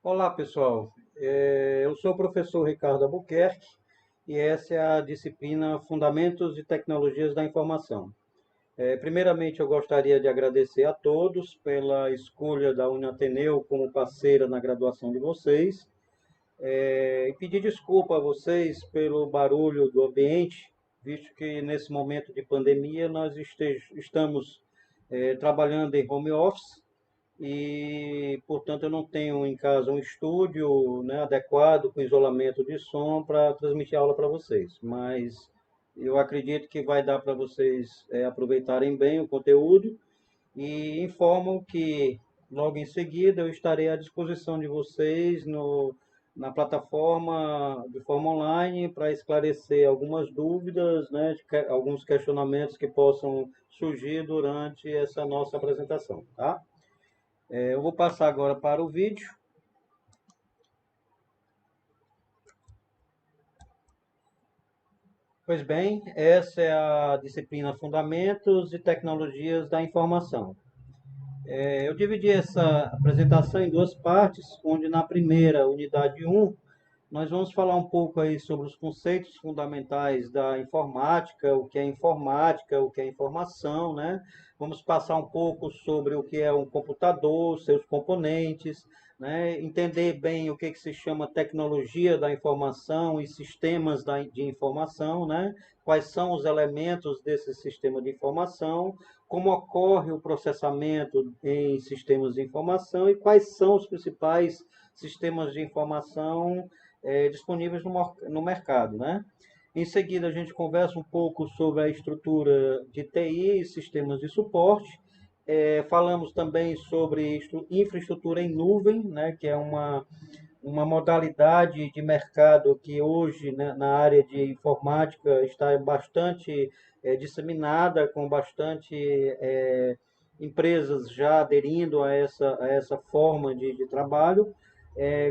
Olá, pessoal. Eu sou o professor Ricardo Albuquerque e essa é a disciplina Fundamentos de Tecnologias da Informação. Primeiramente, eu gostaria de agradecer a todos pela escolha da Uniateneu como parceira na graduação de vocês, e pedir desculpa a vocês pelo barulho do ambiente, visto que nesse momento de pandemia nós estamos trabalhando em home office e, portanto, eu não tenho em casa um estúdio, né, adequado com isolamento de som para transmitir aula para vocês. Mas eu acredito que vai dar para vocês aproveitarem bem o conteúdo e informam que logo em seguida eu estarei à disposição de vocês na plataforma de forma online para esclarecer algumas dúvidas, né, alguns questionamentos que possam surgir durante essa nossa apresentação, tá? Eu vou passar agora para o vídeo. Pois bem, essa é a disciplina Fundamentos e Tecnologias da Informação. Eu dividi essa apresentação em duas partes, onde na primeira, unidade um, nós vamos falar um pouco aí sobre os conceitos fundamentais da informática, o que é informação, né? Vamos passar um pouco sobre o que é um computador, seus componentes, né? Entender bem o que se chama tecnologia da informação e sistemas de informação, né? Quais são os elementos desse sistema de informação, como ocorre o processamento em sistemas de informação e quais são os principais sistemas de informação disponíveis no mercado, né? Em seguida, a gente conversa um pouco sobre a estrutura de TI e sistemas de suporte. Falamos também sobre infraestrutura em nuvem, né, que é uma modalidade de mercado que hoje, né, na área de informática está bastante disseminada, com bastante empresas já aderindo a essa forma de trabalho.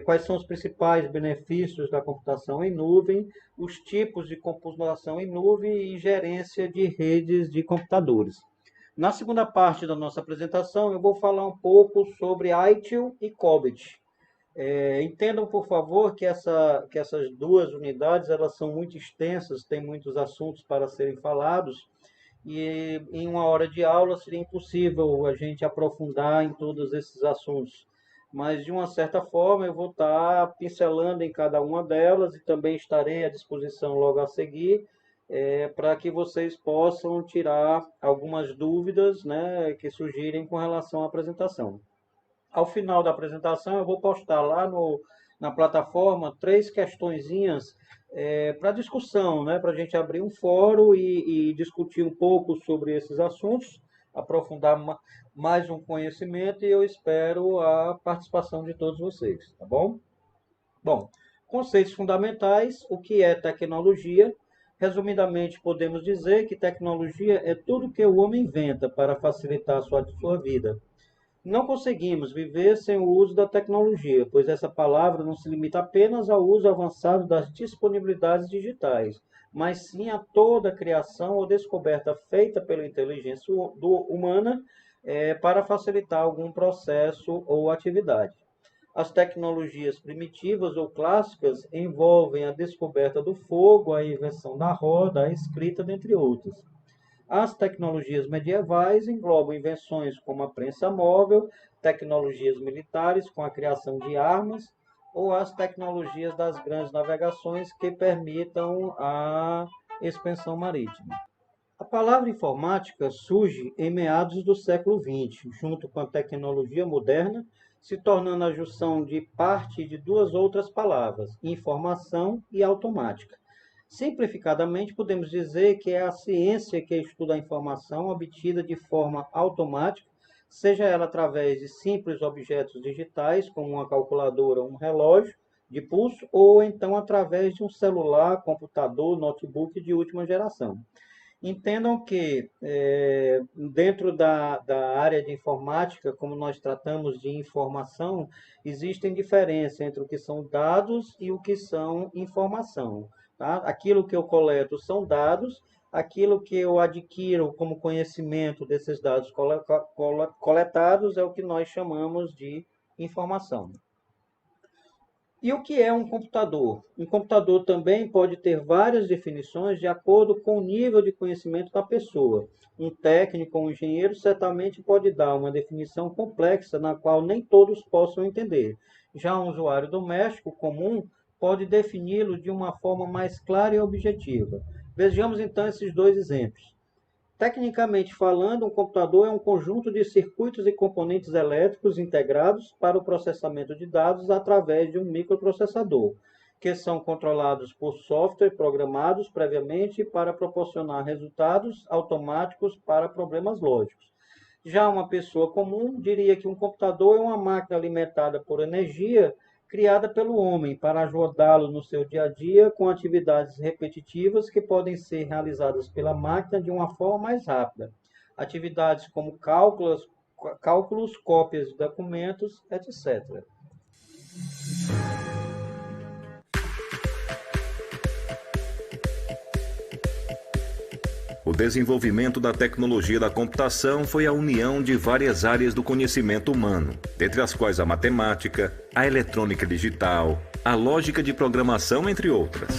Quais são os principais benefícios da computação em nuvem, os tipos de computação em nuvem e gerência de redes de computadores. Na segunda parte da nossa apresentação, eu vou falar um pouco sobre ITIL e COBIT. Entendam, por favor, que essas duas unidades elas são muito extensas, têm muitos assuntos para serem falados, e em uma hora de aula seria impossível a gente aprofundar em todos esses assuntos. Mas, de uma certa forma, eu vou estar pincelando em cada uma delas e também estarei à disposição logo a seguir, para que vocês possam tirar algumas dúvidas, né, que surgirem com relação à apresentação. Ao final da apresentação, eu vou postar lá na plataforma três questõezinhas para discussão, né? Para a gente abrir um fórum e discutir um pouco sobre esses assuntos, aprofundar mais um conhecimento e eu espero a participação de todos vocês, tá bom? Bom, conceitos fundamentais, o que é tecnologia? Resumidamente, podemos dizer que tecnologia é tudo que o homem inventa para facilitar a sua vida. Não conseguimos viver sem o uso da tecnologia, pois essa palavra não se limita apenas ao uso avançado das disponibilidades digitais, mas sim a toda a criação ou descoberta feita pela inteligência humana para facilitar algum processo ou atividade. As tecnologias primitivas ou clássicas envolvem a descoberta do fogo, a invenção da roda, a escrita, dentre outras. As tecnologias medievais englobam invenções como a prensa móvel, tecnologias militares com a criação de armas, ou as tecnologias das grandes navegações que permitam a expansão marítima. A palavra informática surge em meados do século XX, junto com a tecnologia moderna, se tornando a junção de parte de duas outras palavras, informação e automática. Simplificadamente, podemos dizer que é a ciência que estuda a informação obtida de forma automática, seja ela através de simples objetos digitais, como uma calculadora ou um relógio de pulso, ou então através de um celular, computador, notebook de última geração. Entendam que dentro da área de informática, como nós tratamos de informação, existem diferenças entre o que são dados e o que são informação. Tá? Aquilo que eu coleto são dados, aquilo que eu adquiro como conhecimento desses dados coletados é o que nós chamamos de informação. E o que é um computador? Um computador também pode ter várias definições de acordo com o nível de conhecimento da pessoa. Um técnico ou um engenheiro certamente pode dar uma definição complexa na qual nem todos possam entender. Já um usuário doméstico comum pode defini-lo de uma forma mais clara e objetiva. Vejamos então esses dois exemplos. Tecnicamente falando, um computador é um conjunto de circuitos e componentes elétricos integrados para o processamento de dados através de um microprocessador, que são controlados por software programados previamente para proporcionar resultados automáticos para problemas lógicos. Já uma pessoa comum diria que um computador é uma máquina alimentada por energia criada pelo homem para ajudá-lo no seu dia a dia com atividades repetitivas que podem ser realizadas pela máquina de uma forma mais rápida. Atividades como cálculos, cópias de documentos, etc. O desenvolvimento da tecnologia da computação foi a união de várias áreas do conhecimento humano, dentre as quais a matemática, a eletrônica digital, a lógica de programação, entre outras.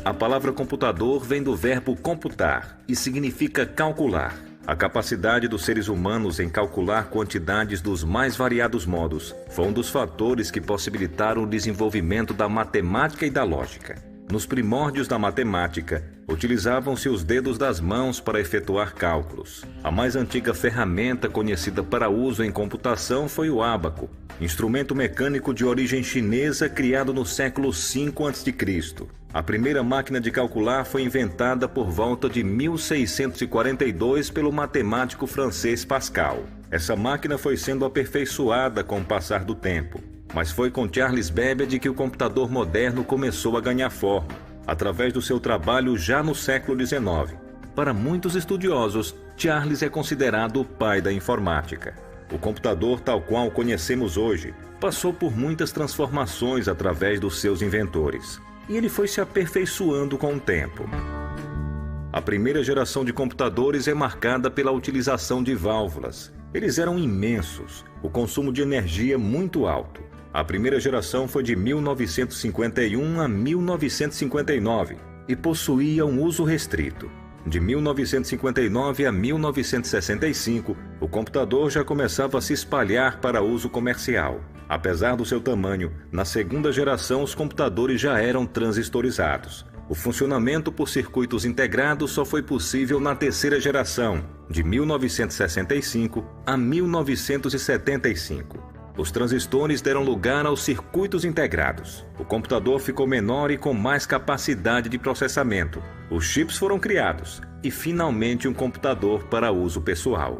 A palavra computador vem do verbo computar e significa calcular. A capacidade dos seres humanos em calcular quantidades dos mais variados modos foi um dos fatores que possibilitaram o desenvolvimento da matemática e da lógica. Nos primórdios da matemática, utilizavam-se os dedos das mãos para efetuar cálculos. A mais antiga ferramenta conhecida para uso em computação foi o ábaco, instrumento mecânico de origem chinesa criado no século V a.C. A primeira máquina de calcular foi inventada por volta de 1642 pelo matemático francês Pascal. Essa máquina foi sendo aperfeiçoada com o passar do tempo. Mas foi com Charles Babbage que o computador moderno começou a ganhar forma, através do seu trabalho já no século XIX. Para muitos estudiosos, Charles é considerado o pai da informática. O computador, tal qual o conhecemos hoje, passou por muitas transformações através dos seus inventores, e ele foi se aperfeiçoando com o tempo. A primeira geração de computadores é marcada pela utilização de válvulas. Eles eram imensos, o consumo de energia muito alto. A primeira geração foi de 1951 a 1959 e possuía um uso restrito. De 1959 a 1965, o computador já começava a se espalhar para uso comercial. Apesar do seu tamanho, na segunda geração os computadores já eram transistorizados. O funcionamento por circuitos integrados só foi possível na terceira geração, de 1965 a 1975. Os transistores deram lugar aos circuitos integrados. O computador ficou menor e com mais capacidade de processamento. Os chips foram criados e, finalmente, um computador para uso pessoal.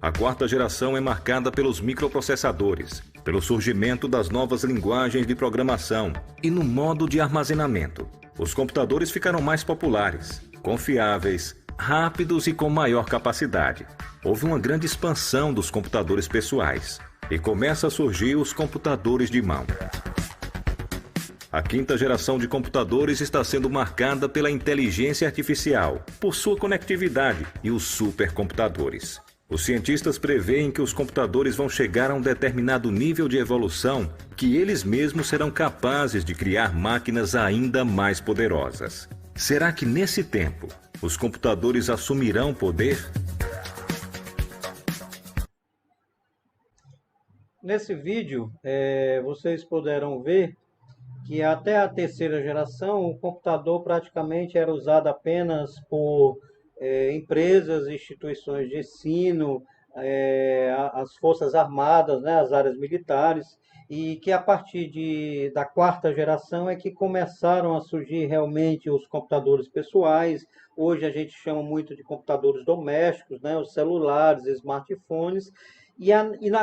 A quarta geração é marcada pelos microprocessadores, pelo surgimento das novas linguagens de programação e no modo de armazenamento. Os computadores ficaram mais populares, confiáveis, rápidos e com maior capacidade. Houve uma grande expansão dos computadores pessoais e começa a surgir os computadores de mão. A quinta geração de computadores está sendo marcada pela inteligência artificial, por sua conectividade e os supercomputadores. Os cientistas preveem que os computadores vão chegar a um determinado nível de evolução que eles mesmos serão capazes de criar máquinas ainda mais poderosas. Será que nesse tempo os computadores assumirão poder? Nesse vídeo, vocês puderam ver que até a terceira geração o computador praticamente era usado apenas por empresas, instituições de ensino, as forças armadas, né, as áreas militares, e que a partir da quarta geração é que começaram a surgir realmente os computadores pessoais. Hoje a gente chama muito de computadores domésticos, né, os celulares, smartphones,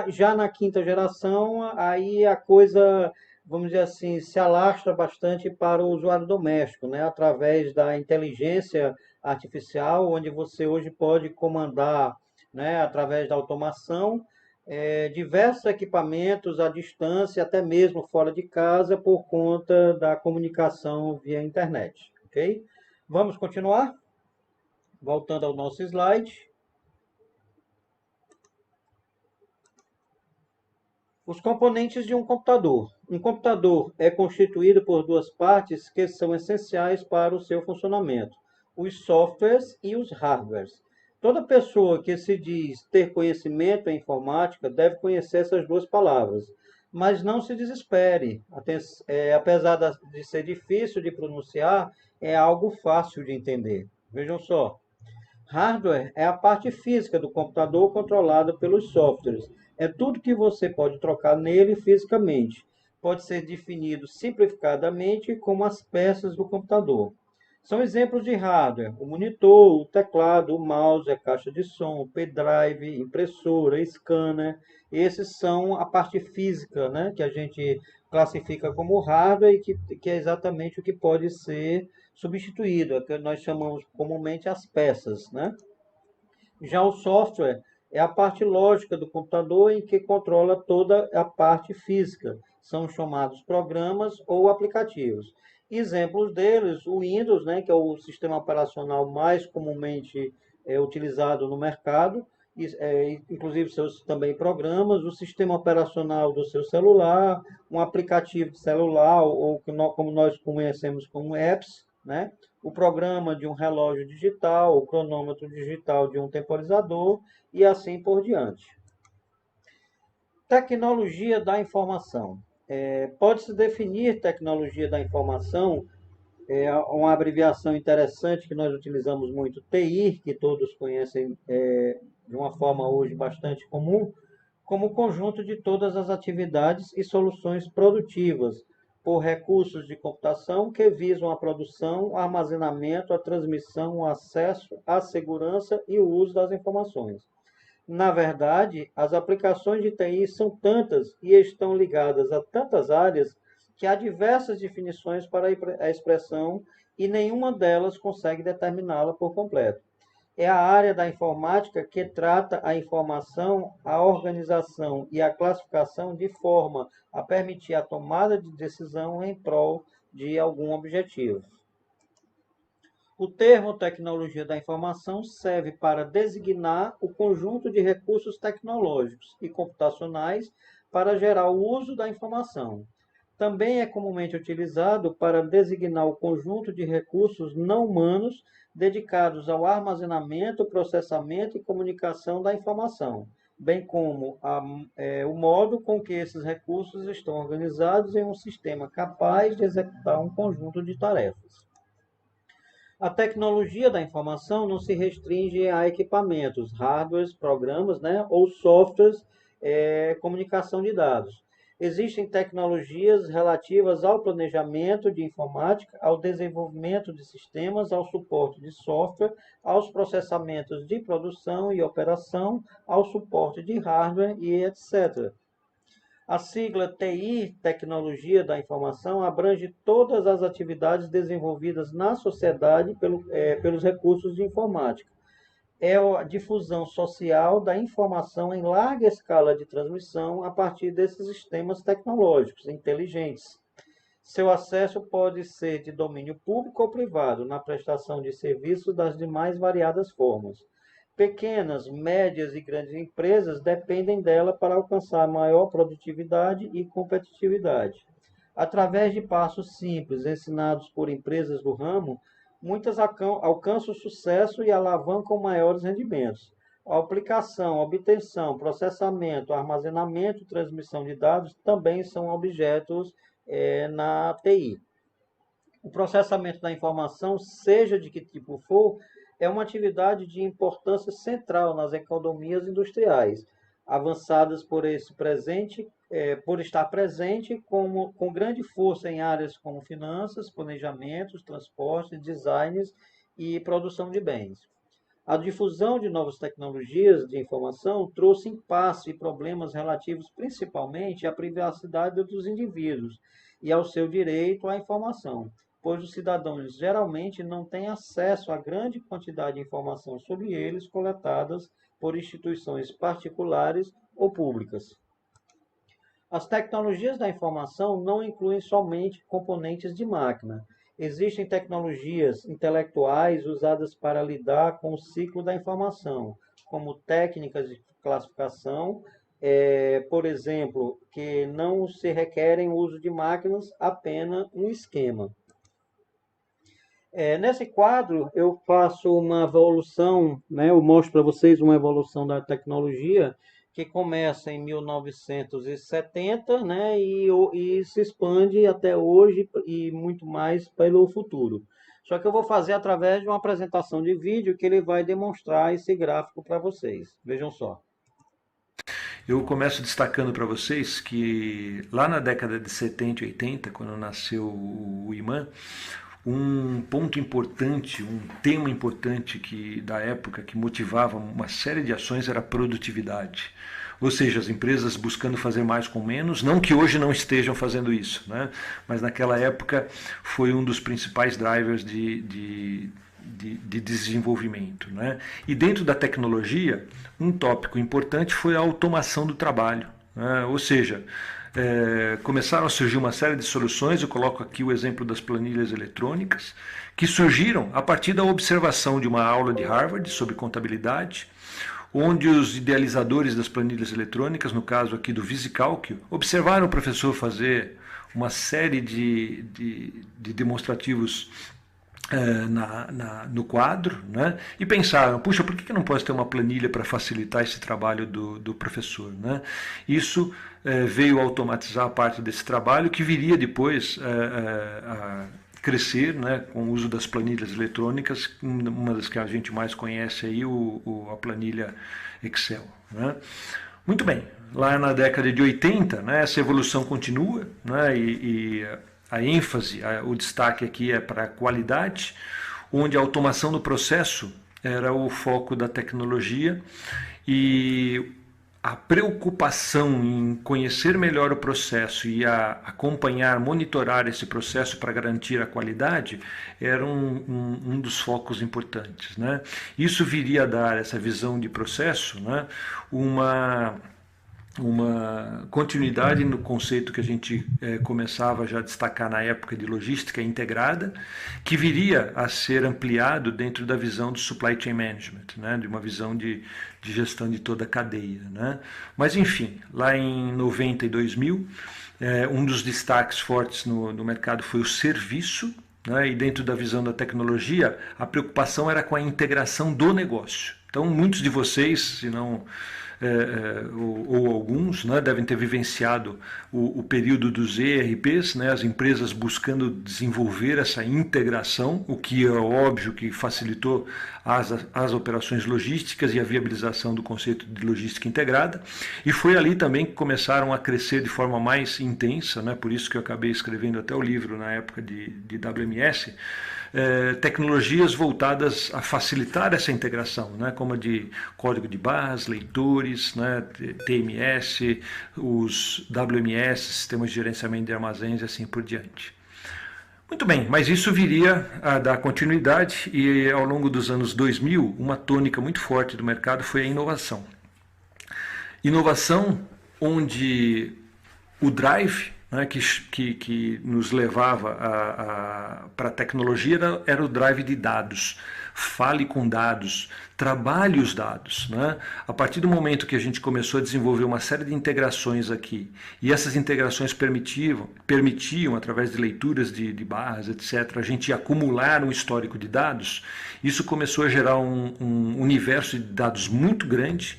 já na quinta geração, aí a coisa, vamos dizer assim, se alastra bastante para o usuário doméstico, né? Através da inteligência artificial, onde você hoje pode comandar, né, através da automação, diversos equipamentos à distância, até mesmo fora de casa, por conta da comunicação via internet, ok? Vamos continuar? Voltando ao nosso slide. Os componentes de um computador. Um computador é constituído por duas partes que são essenciais para o seu funcionamento: os softwares e os hardwares. Toda pessoa que se diz ter conhecimento em informática deve conhecer essas duas palavras. Mas não se desespere. Apesar de ser difícil de pronunciar, é algo fácil de entender. Vejam só. Hardware é a parte física do computador controlada pelos softwares. É tudo que você pode trocar nele fisicamente. Pode ser definido simplificadamente como as peças do computador. São exemplos de hardware: o monitor, o teclado, o mouse, a caixa de som, o pendrive, impressora, scanner. Esses são a parte física, né, que a gente classifica como hardware e que é exatamente o que pode ser substituído, é o que nós chamamos comumente as peças, né? Já o software é a parte lógica do computador em que controla toda a parte física. São chamados programas ou aplicativos. Exemplos deles, o Windows, né, que é o sistema operacional mais comumente utilizado no mercado, inclusive seus também programas, o sistema operacional do seu celular, um aplicativo de celular, ou como nós conhecemos como apps, né? O programa de um relógio digital, o cronômetro digital de um temporizador e assim por diante. Tecnologia da informação. Pode-se definir tecnologia da informação, uma abreviação interessante que nós utilizamos muito, TI, que todos conhecem de uma forma hoje bastante comum, como conjunto de todas as atividades e soluções produtivas por recursos de computação que visam a produção, o armazenamento, a transmissão, o acesso, a segurança e o uso das informações. Na verdade, as aplicações de TI são tantas e estão ligadas a tantas áreas que há diversas definições para a expressão e nenhuma delas consegue determiná-la por completo. É a área da informática que trata a informação, a organização e a classificação de forma a permitir a tomada de decisão em prol de algum objetivo. O termo tecnologia da informação serve para designar o conjunto de recursos tecnológicos e computacionais para gerar o uso da informação. Também é comumente utilizado para designar o conjunto de recursos não humanos dedicados ao armazenamento, processamento e comunicação da informação, bem como o modo com que esses recursos estão organizados em um sistema capaz de executar um conjunto de tarefas. A tecnologia da informação não se restringe a equipamentos, hardwares, programas, né, ou softwares, comunicação de dados. Existem tecnologias relativas ao planejamento de informática, ao desenvolvimento de sistemas, ao suporte de software, aos processamentos de produção e operação, ao suporte de hardware e etc. A sigla TI, Tecnologia da Informação, abrange todas as atividades desenvolvidas na sociedade pelos recursos de informática. É a difusão social da informação em larga escala de transmissão a partir desses sistemas tecnológicos inteligentes. Seu acesso pode ser de domínio público ou privado, na prestação de serviços das mais variadas formas. Pequenas, médias e grandes empresas dependem dela para alcançar maior produtividade e competitividade. Através de passos simples ensinados por empresas do ramo, muitas alcançam sucesso e alavancam maiores rendimentos. A aplicação, obtenção, processamento, armazenamento e transmissão de dados também são objetos na TI. O processamento da informação, seja de que tipo for, é uma atividade de importância central nas economias industriais, avançadas por estar presente com grande força em áreas como finanças, planejamentos, transportes, designs e produção de bens. A difusão de novas tecnologias de informação trouxe impasse e problemas relativos principalmente à privacidade dos indivíduos e ao seu direito à informação, pois os cidadãos geralmente não têm acesso à grande quantidade de informação sobre eles coletadas por instituições particulares ou públicas. As tecnologias da informação não incluem somente componentes de máquina. Existem tecnologias intelectuais usadas para lidar com o ciclo da informação, como técnicas de classificação, por exemplo, que não se requerem o uso de máquinas, apenas um esquema. Nesse quadro, eu faço uma evolução, né? Eu mostro para vocês uma evolução da tecnologia que começa em 1970, né? E se expande até hoje e muito mais pelo futuro. Só que eu vou fazer através de uma apresentação de vídeo que ele vai demonstrar esse gráfico para vocês. Vejam só. Eu começo destacando para vocês que lá na década de 70 e 80, quando nasceu o imã, um ponto importante, um tema importante da época que motivava uma série de ações era a produtividade. Ou seja, as empresas buscando fazer mais com menos, não que hoje não estejam fazendo isso, né? Mas naquela época foi um dos principais drivers de desenvolvimento, né? E dentro da tecnologia, um tópico importante foi a automação do trabalho, né? Ou seja, começaram a surgir uma série de soluções, eu coloco aqui o exemplo das planilhas eletrônicas, que surgiram a partir da observação de uma aula de Harvard sobre contabilidade, onde os idealizadores das planilhas eletrônicas, no caso aqui do VisiCalc, observaram o professor fazer uma série de demonstrativos no quadro, né? E pensaram, puxa, por que eu não posso ter uma planilha para facilitar esse trabalho do professor, né? Isso veio automatizar parte desse trabalho, que viria depois a crescer, né, com o uso das planilhas eletrônicas, uma das que a gente mais conhece aí, a planilha Excel, né? Muito bem, lá na década de 80, né, essa evolução continua, né, e a ênfase, o destaque aqui é para a qualidade, onde a automação do processo era o foco da tecnologia e a preocupação em conhecer melhor o processo e acompanhar, monitorar esse processo para garantir a qualidade era um dos focos importantes, né? Isso viria a dar, essa visão de processo, né, uma continuidade no conceito que a gente começava já a destacar na época de logística integrada, que viria a ser ampliado dentro da visão do supply chain management, né, de uma visão de gestão de toda a cadeia, né? Mas enfim, lá em 90 e 2000, um dos destaques fortes no mercado foi o serviço, né, e dentro da visão da tecnologia, a preocupação era com a integração do negócio. Então, muitos de vocês, se não ou alguns, né, devem ter vivenciado o período dos ERPs, né, as empresas buscando desenvolver essa integração, o que é óbvio que facilitou as operações logísticas e a viabilização do conceito de logística integrada, e foi ali também que começaram a crescer de forma mais intensa, né, por isso que eu acabei escrevendo até o livro na época de WMS, tecnologias voltadas a facilitar essa integração, né, como a de código de barras, leitores, né, TMS, os WMS, sistemas de gerenciamento de armazéns e assim por diante. Muito bem, mas isso viria a dar continuidade e ao longo dos anos 2000, uma tônica muito forte do mercado foi a inovação. Inovação onde o drive, né, que nos levava para a tecnologia era o drive de dados. Fale com dados, trabalhe os dados, né? A partir do momento que a gente começou a desenvolver uma série de integrações aqui, e essas integrações permitiam através de leituras de barras, etc., a gente acumular um histórico de dados, isso começou a gerar um universo de dados muito grande,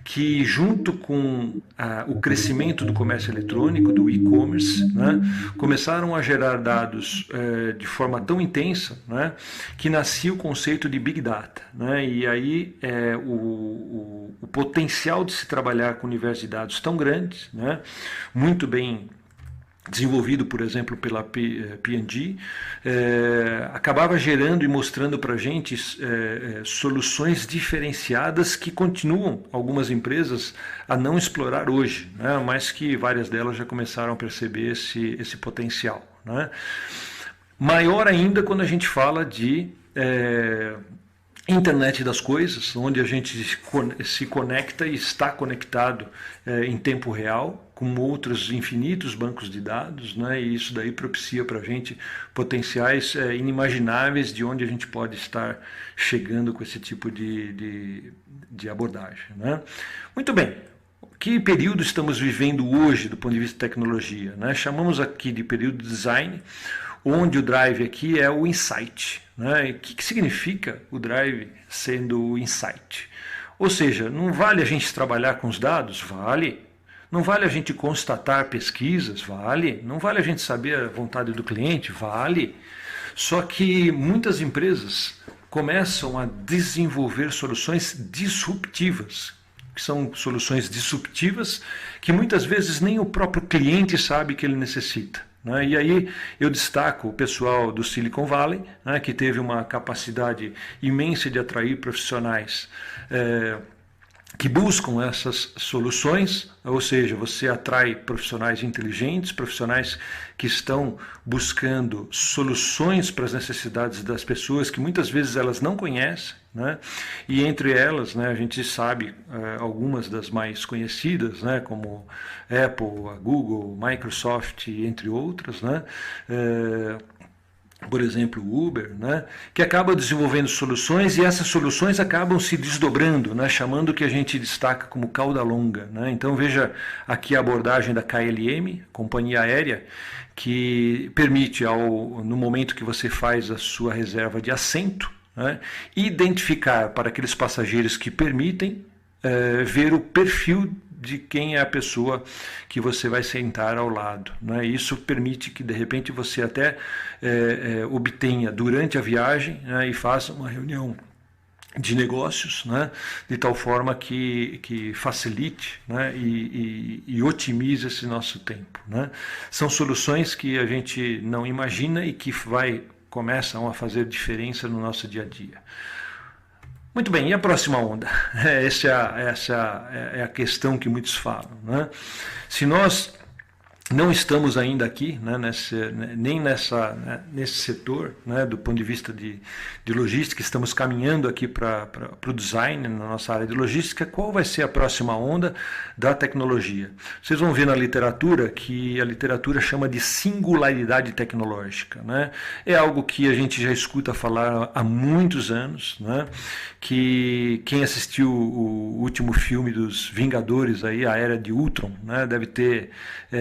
que junto com o crescimento do comércio eletrônico, do e-commerce, né, começaram a gerar dados de forma tão intensa, né, que nascia o conceito de Big Data, né, e aí o potencial de se trabalhar com o universo de dados tão grande, né, muito bem desenvolvido, por exemplo, pela P&G, acabava gerando e mostrando para a gente soluções diferenciadas que continuam algumas empresas a não explorar hoje, né, mas que várias delas já começaram a perceber esse potencial, né. Maior ainda quando a gente fala de internet das coisas, onde a gente se conecta e está conectado em tempo real, com outros infinitos bancos de dados, né? E isso daí propicia para a gente potenciais inimagináveis de onde a gente pode estar chegando com esse tipo de abordagem, né? Muito bem, que período estamos vivendo hoje do ponto de vista de tecnologia, né? Chamamos aqui de período de design, onde o drive aqui é o insight, né? O que significa o drive sendo o insight? Ou seja, não vale a gente trabalhar com os dados? Vale. Não vale a gente constatar pesquisas? Vale. Não vale a gente saber a vontade do cliente? Vale. Só que muitas empresas começam a desenvolver soluções disruptivas, que são soluções disruptivas que muitas vezes nem o próprio cliente sabe que ele necessita. Né? E aí eu destaco o pessoal do Silicon Valley, né, que teve uma capacidade imensa de atrair profissionais que buscam essas soluções, ou seja, você atrai profissionais inteligentes, profissionais que estão buscando soluções para as necessidades das pessoas que muitas vezes elas não conhecem, né? E entre elas, né, a gente sabe algumas das mais conhecidas, né, como Apple, a Google, Microsoft, entre outras, né? Por exemplo, o Uber, né, que acaba desenvolvendo soluções e essas soluções acabam se desdobrando, né, chamando o que a gente destaca como cauda longa. Né? Então veja aqui a abordagem da KLM, companhia aérea, que permite, no momento que você faz a sua reserva de assento, né, identificar para aqueles passageiros que permitem ver o perfil de quem é a pessoa que você vai sentar ao lado. Né? Isso permite que, de repente, você até obtenha durante a viagem, né, e faça uma reunião de negócios, né, de tal forma que facilite, né, e otimize esse nosso tempo. Né? São soluções que a gente não imagina e que começam a fazer diferença no nosso dia a dia. Muito bem, e a próxima onda? Essa é a questão que muitos falam. Né? Se nós não estamos ainda aqui, né, nem nesse setor, né, do ponto de vista de logística, estamos caminhando aqui para o design na nossa área de logística. Qual vai ser a próxima onda da tecnologia? Vocês vão ver na literatura que a literatura chama de singularidade tecnológica. Né? É algo que a gente já escuta falar há muitos anos, né? Que quem assistiu o último filme dos Vingadores, aí, a Era de Ultron, né, deve ter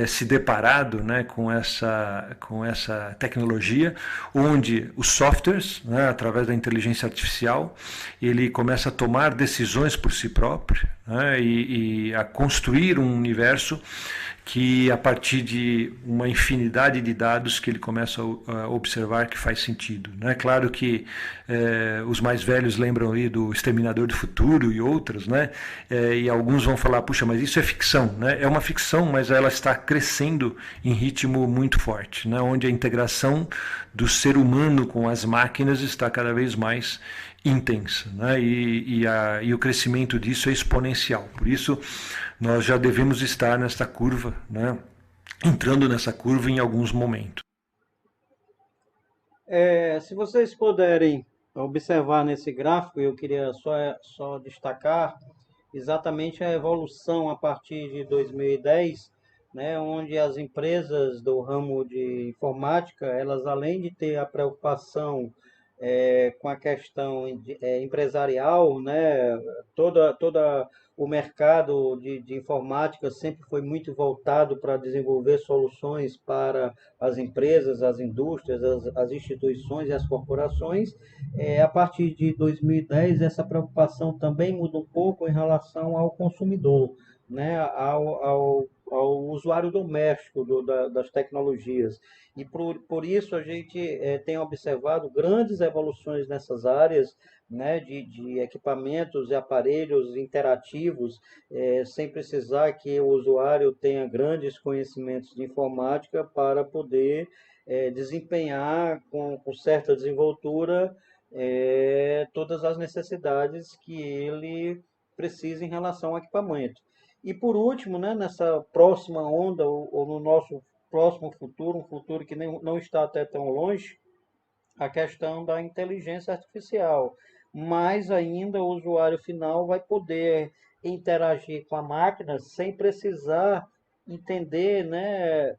se deparado, né, com essa tecnologia, onde os softwares, né, através da inteligência artificial, ele começa a tomar decisões por si próprio, né, e a construir um universo que, a partir de uma infinidade de dados que ele começa a observar que faz sentido. É claro que os mais velhos lembram aí do Exterminador do Futuro e outros, né? E alguns vão falar, puxa, mas isso é ficção. Né? É uma ficção, mas ela está crescendo em ritmo muito forte, né? Onde a integração do ser humano com as máquinas está cada vez mais intensa, né? E o crescimento disso é exponencial. Por isso, nós já devemos estar nessa curva, né? Entrando nessa curva em alguns momentos. Se vocês puderem observar nesse gráfico, eu queria só destacar exatamente a evolução a partir de 2010, né, onde as empresas do ramo de informática, elas além de ter a preocupação com a questão empresarial, né, toda o mercado de informática sempre foi muito voltado para desenvolver soluções para as empresas, as indústrias, as instituições e as corporações. A partir de 2010, essa preocupação também muda um pouco em relação ao consumidor, né, ao usuário doméstico das tecnologias. E por isso a gente tem observado grandes evoluções nessas áreas, né, de equipamentos e aparelhos interativos, sem precisar que o usuário tenha grandes conhecimentos de informática para poder desempenhar com certa desenvoltura todas as necessidades que ele precisa em relação ao equipamento. E por último, né, nessa próxima onda, ou no nosso próximo futuro, um futuro que não está até tão longe, a questão da inteligência artificial. Mais ainda, o usuário final vai poder interagir com a máquina sem precisar entender, né,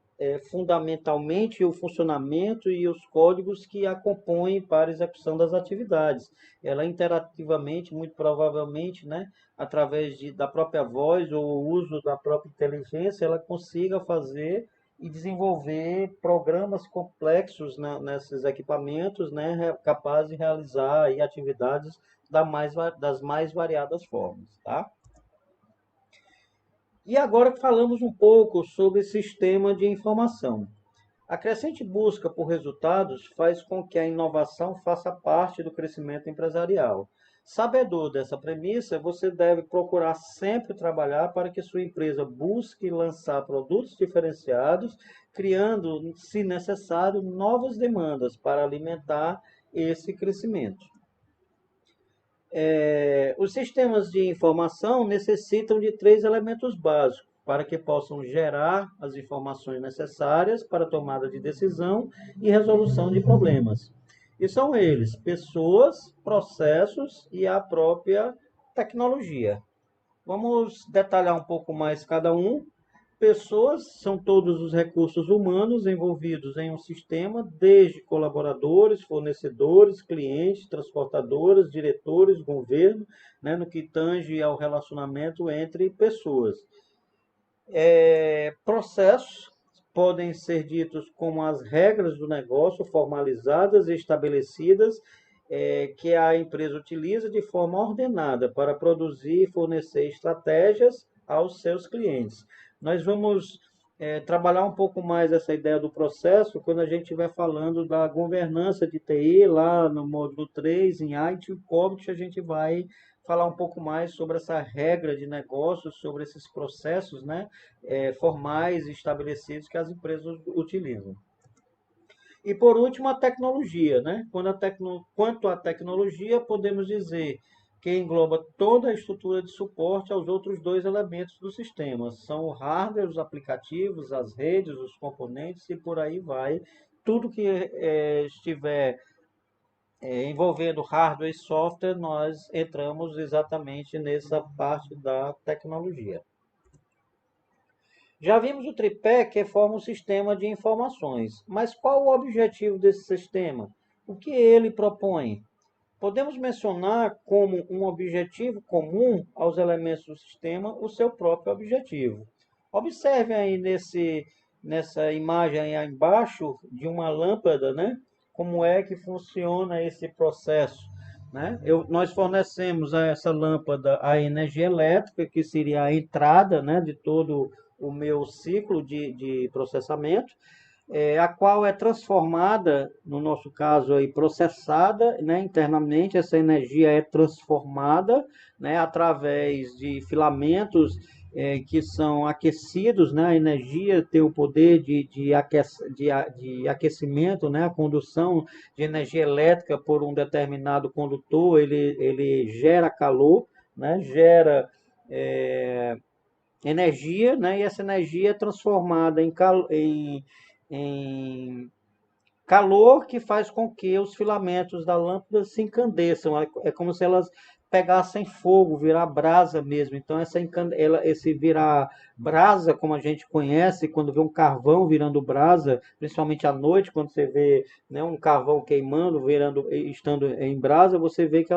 fundamentalmente o funcionamento e os códigos que a compõem para a execução das atividades. Ela interativamente, muito provavelmente, né, através da própria voz ou o uso da própria inteligência, ela consiga fazer e desenvolver programas complexos nesses equipamentos, né, capazes de realizar aí atividades das mais variadas formas, tá? E agora que falamos um pouco sobre sistema de informação. A crescente busca por resultados faz com que a inovação faça parte do crescimento empresarial. Sabedor dessa premissa, você deve procurar sempre trabalhar para que sua empresa busque lançar produtos diferenciados, criando, se necessário, novas demandas para alimentar esse crescimento. Os sistemas de informação necessitam de 3 elementos básicos para que possam gerar as informações necessárias para a tomada de decisão e resolução de problemas. E são eles: pessoas, processos e a própria tecnologia. Vamos detalhar um pouco mais cada um. Pessoas são todos os recursos humanos envolvidos em um sistema, desde colaboradores, fornecedores, clientes, transportadoras, diretores, governo, né, no que tange ao relacionamento entre pessoas. Processos podem ser ditos como as regras do negócio formalizadas e estabelecidas que a empresa utiliza de forma ordenada para produzir e fornecer estratégias aos seus clientes. Nós vamos trabalhar um pouco mais essa ideia do processo quando a gente estiver falando da governança de TI, lá no módulo 3, em IT e COBIT, a gente vai falar um pouco mais sobre essa regra de negócios, sobre esses processos, né, formais e estabelecidos que as empresas utilizam. E por último, a tecnologia, né? Quanto à tecnologia, podemos dizer que engloba toda a estrutura de suporte aos outros 2 elementos do sistema. São o hardware, os aplicativos, as redes, os componentes e por aí vai. Tudo que estiver envolvendo hardware e software, nós entramos exatamente nessa parte da tecnologia. Já vimos o tripé que forma um sistema de informações, mas qual o objetivo desse sistema? O que ele propõe? Podemos mencionar como um objetivo comum aos elementos do sistema o seu próprio objetivo. Observe aí nessa imagem aí embaixo de uma lâmpada, né? Como é que funciona esse processo, né? Nós fornecemos a essa lâmpada a energia elétrica, que seria a entrada, né, de todo o meu ciclo de processamento, a qual é transformada, no nosso caso, aí, processada, né, internamente. Essa energia é transformada, né, através de filamentos que são aquecidos, né, a energia tem o poder de aquecimento, né, a condução de energia elétrica por um determinado condutor, ele gera calor, né, gera energia, né, e essa energia é transformada em calor que faz com que os filamentos da lâmpada se encandeçam. É como se elas pegassem fogo, virar brasa mesmo. Então, esse virar brasa, como a gente conhece, quando vê um carvão virando brasa, principalmente à noite, quando você vê, né, um carvão queimando, estando em brasa, você vê que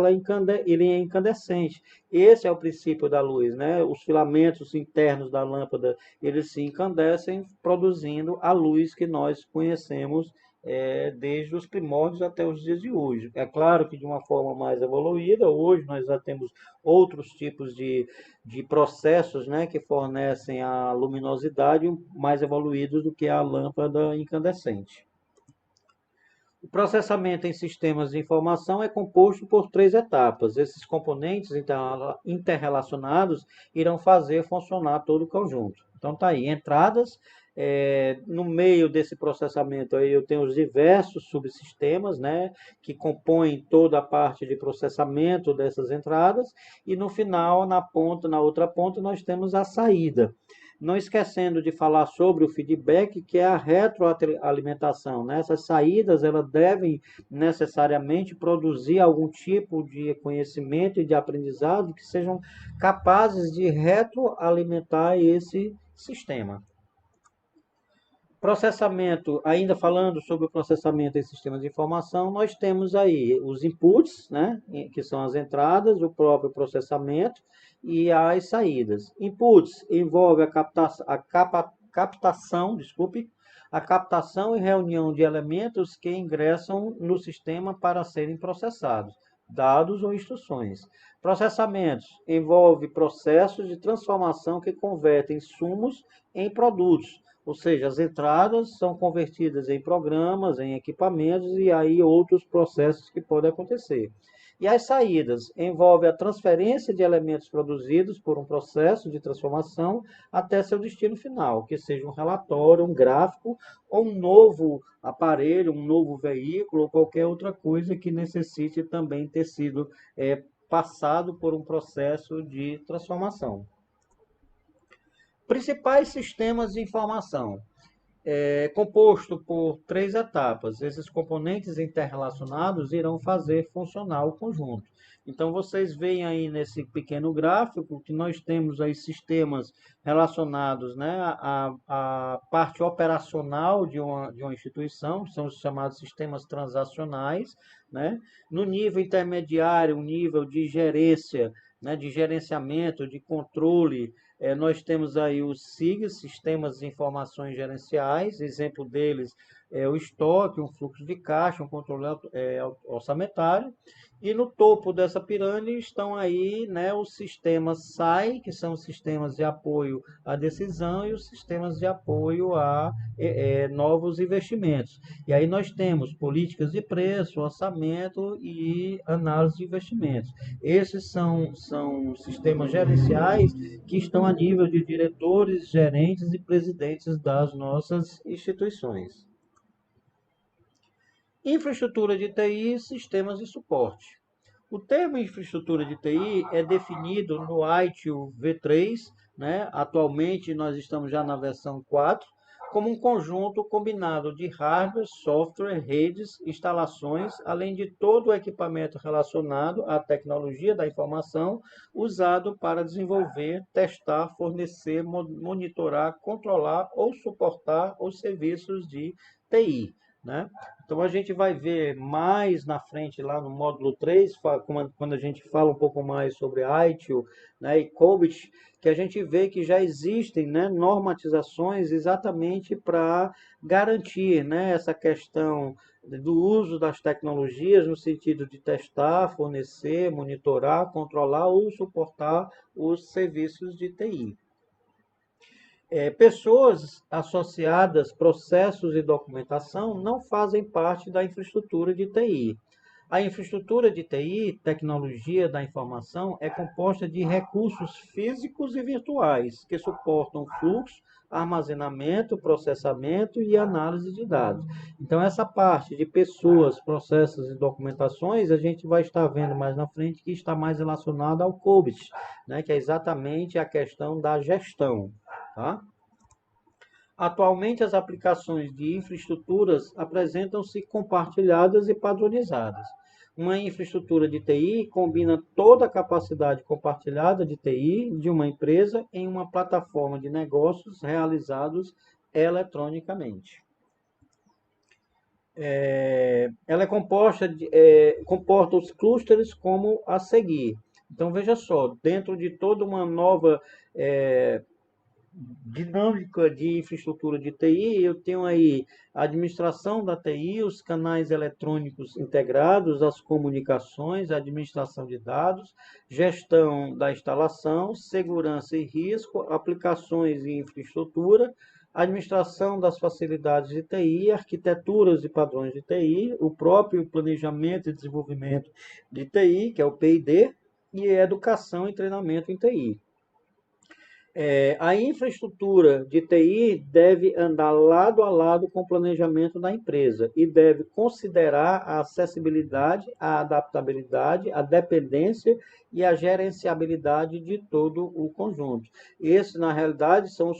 ele é incandescente. Esse é o princípio da luz, né? Os filamentos internos da lâmpada, eles se incandescem, produzindo a luz que nós conhecemos desde os primórdios até os dias de hoje. É claro que de uma forma mais evoluída, hoje nós já temos outros tipos de processos, né, que fornecem a luminosidade mais evoluídos do que a lâmpada incandescente. O processamento em sistemas de informação é composto por 3 etapas. Esses componentes interrelacionados irão fazer funcionar todo o conjunto. Então tá aí, entradas. No meio desse processamento aí eu tenho os diversos subsistemas, né, que compõem toda a parte de processamento dessas entradas, e no final, na outra ponta, nós temos a saída. Não esquecendo de falar sobre o feedback, que é a retroalimentação, né? Essas saídas, elas devem necessariamente produzir algum tipo de conhecimento e de aprendizado que sejam capazes de retroalimentar esse sistema. Processamento, ainda falando sobre o processamento em sistemas de informação, nós temos aí os inputs, né, que são as entradas, o próprio processamento e as saídas. Inputs envolve a captação e reunião de elementos que ingressam no sistema para serem processados, dados ou instruções. Processamentos envolve processos de transformação que convertem insumos em produtos, ou seja, as entradas são convertidas em programas, em equipamentos e aí outros processos que podem acontecer. E as saídas envolve a transferência de elementos produzidos por um processo de transformação até seu destino final, que seja um relatório, um gráfico ou um novo aparelho, um novo veículo ou qualquer outra coisa que necessite também ter sido passado por um processo de transformação. Principais sistemas de informação. Composto por 3 etapas. Esses componentes interrelacionados irão fazer funcionar o conjunto. Então, vocês veem aí nesse pequeno gráfico que nós temos aí sistemas relacionados, né, à parte operacional de uma instituição, que são os chamados sistemas transacionais, né? No nível intermediário, um nível de gerência, né, de gerenciamento, de controle, nós temos aí os SIGs, Sistemas de Informações Gerenciais, exemplo deles é o estoque, um fluxo de caixa, um controle orçamentário. E no topo dessa pirâmide estão aí, né, os sistemas SAI, que são os sistemas de apoio à decisão, e os sistemas de apoio a novos investimentos. E aí nós temos políticas de preço, orçamento e análise de investimentos. Esses são sistemas gerenciais que estão a nível de diretores, gerentes e presidentes das nossas instituições. Infraestrutura de TI e sistemas de suporte. O termo infraestrutura de TI é definido no ITIL V3, né? Atualmente nós estamos já na versão 4, como um conjunto combinado de hardware, software, redes, instalações, além de todo o equipamento relacionado à tecnologia da informação usado para desenvolver, testar, fornecer, monitorar, controlar ou suportar os serviços de TI. Né? Então, a gente vai ver mais na frente, lá no módulo 3, quando a gente fala um pouco mais sobre ITIL, né, e COBIT, que a gente vê que já existem, né, normatizações exatamente para garantir, né, essa questão do uso das tecnologias no sentido de testar, fornecer, monitorar, controlar ou suportar os serviços de TI. Pessoas associadas, processos e documentação não fazem parte da infraestrutura de TI. A infraestrutura de TI, tecnologia da informação, é composta de recursos físicos e virtuais que suportam fluxo, armazenamento, processamento e análise de dados. Então, essa parte de pessoas, processos e documentações, a gente vai estar vendo mais na frente que está mais relacionada ao COBIT, né, que é exatamente a questão da gestão. Tá? Atualmente, as aplicações de infraestruturas apresentam-se compartilhadas e padronizadas. Uma infraestrutura de TI combina toda a capacidade compartilhada de TI de uma empresa em uma plataforma de negócios realizados eletronicamente. Ela é comporta os clusters como a seguir. Então, veja só, dentro de toda uma nova dinâmica de infraestrutura de TI, eu tenho aí a administração da TI, os canais eletrônicos integrados, as comunicações, a administração de dados, gestão da instalação, segurança e risco, aplicações e infraestrutura, administração das facilidades de TI, arquiteturas e padrões de TI, o próprio planejamento e desenvolvimento de TI, que é o P&D, e educação e treinamento em TI. A infraestrutura de TI deve andar lado a lado com o planejamento da empresa e deve considerar a acessibilidade, a adaptabilidade, a dependência e a gerenciabilidade de todo o conjunto. Esses, na realidade, são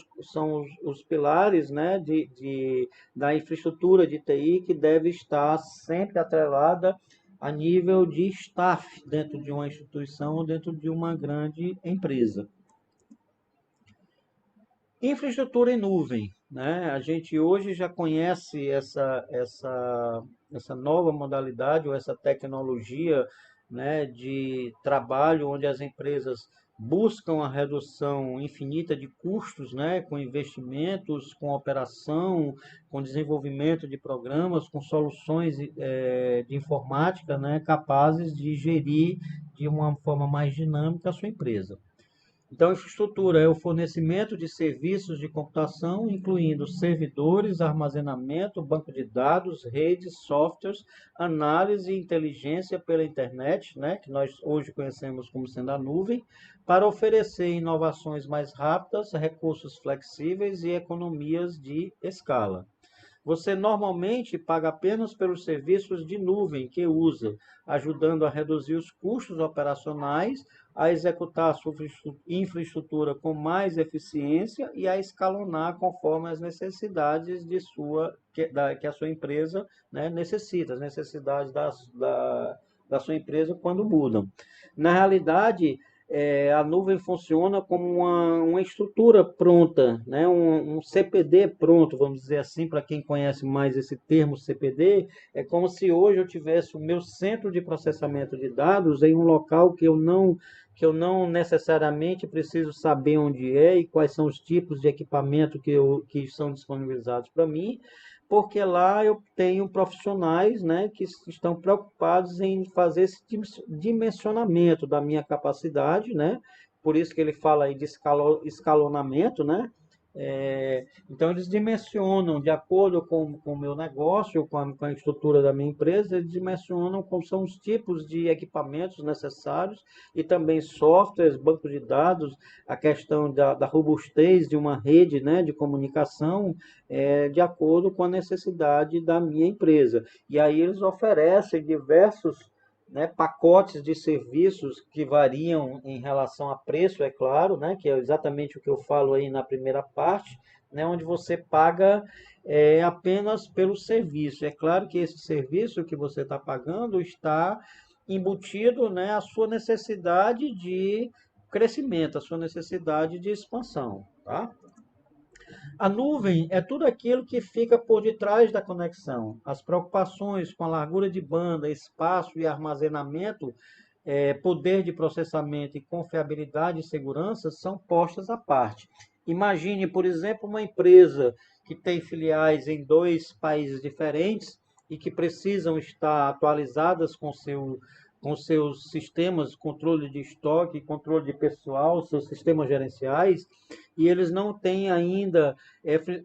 os pilares, né, da infraestrutura de TI que deve estar sempre atrelada a nível de staff dentro de uma instituição ou dentro de uma grande empresa. Infraestrutura em nuvem. né? A gente hoje já conhece essa nova modalidade ou essa tecnologia, né, de trabalho onde as empresas buscam a redução infinita de custos, né, com investimentos, com operação, com desenvolvimento de programas, com soluções de informática, né, capazes de gerir de uma forma mais dinâmica a sua empresa. Então, infraestrutura é o fornecimento de serviços de computação, incluindo servidores, armazenamento, banco de dados, redes, softwares, análise e inteligência pela internet, né, que nós hoje conhecemos como sendo a nuvem, para oferecer inovações mais rápidas, recursos flexíveis e economias de escala. Você normalmente paga apenas pelos serviços de nuvem que usa, ajudando a reduzir os custos operacionais, a executar a sua infraestrutura com mais eficiência e a escalonar conforme as necessidades que a sua empresa, né, necessita, as necessidades da sua empresa quando mudam. Na realidade, a nuvem funciona como uma estrutura pronta, né? Um CPD pronto, vamos dizer assim, para quem conhece mais esse termo CPD, é como se hoje eu tivesse o meu centro de processamento de dados em um local que eu não necessariamente preciso saber onde é e quais são os tipos de equipamento que são disponibilizados para mim, porque lá eu tenho profissionais, né, que estão preocupados em fazer esse dimensionamento da minha capacidade, né? Por isso que ele fala aí de escalonamento, né? Então, eles dimensionam, de acordo com o meu negócio, com a estrutura da minha empresa, eles dimensionam quais são os tipos de equipamentos necessários e também softwares, bancos de dados, a questão da robustez de uma rede, né, de comunicação, de acordo com a necessidade da minha empresa. E aí eles oferecem diversos, né, pacotes de serviços que variam em relação a preço, é claro, né, que é exatamente o que eu falo aí na primeira parte, né, onde você paga apenas pelo serviço. É claro que esse serviço que você está pagando está embutido, né, a sua necessidade de crescimento, a sua necessidade de expansão, tá? A nuvem é tudo aquilo que fica por detrás da conexão. As preocupações com a largura de banda, espaço e armazenamento, poder de processamento e confiabilidade e segurança são postas à parte. Imagine, por exemplo, uma empresa que tem filiais em 2 países diferentes e que precisam estar atualizadas com seus sistemas, controle de estoque, controle de pessoal, seus sistemas gerenciais, e eles não têm ainda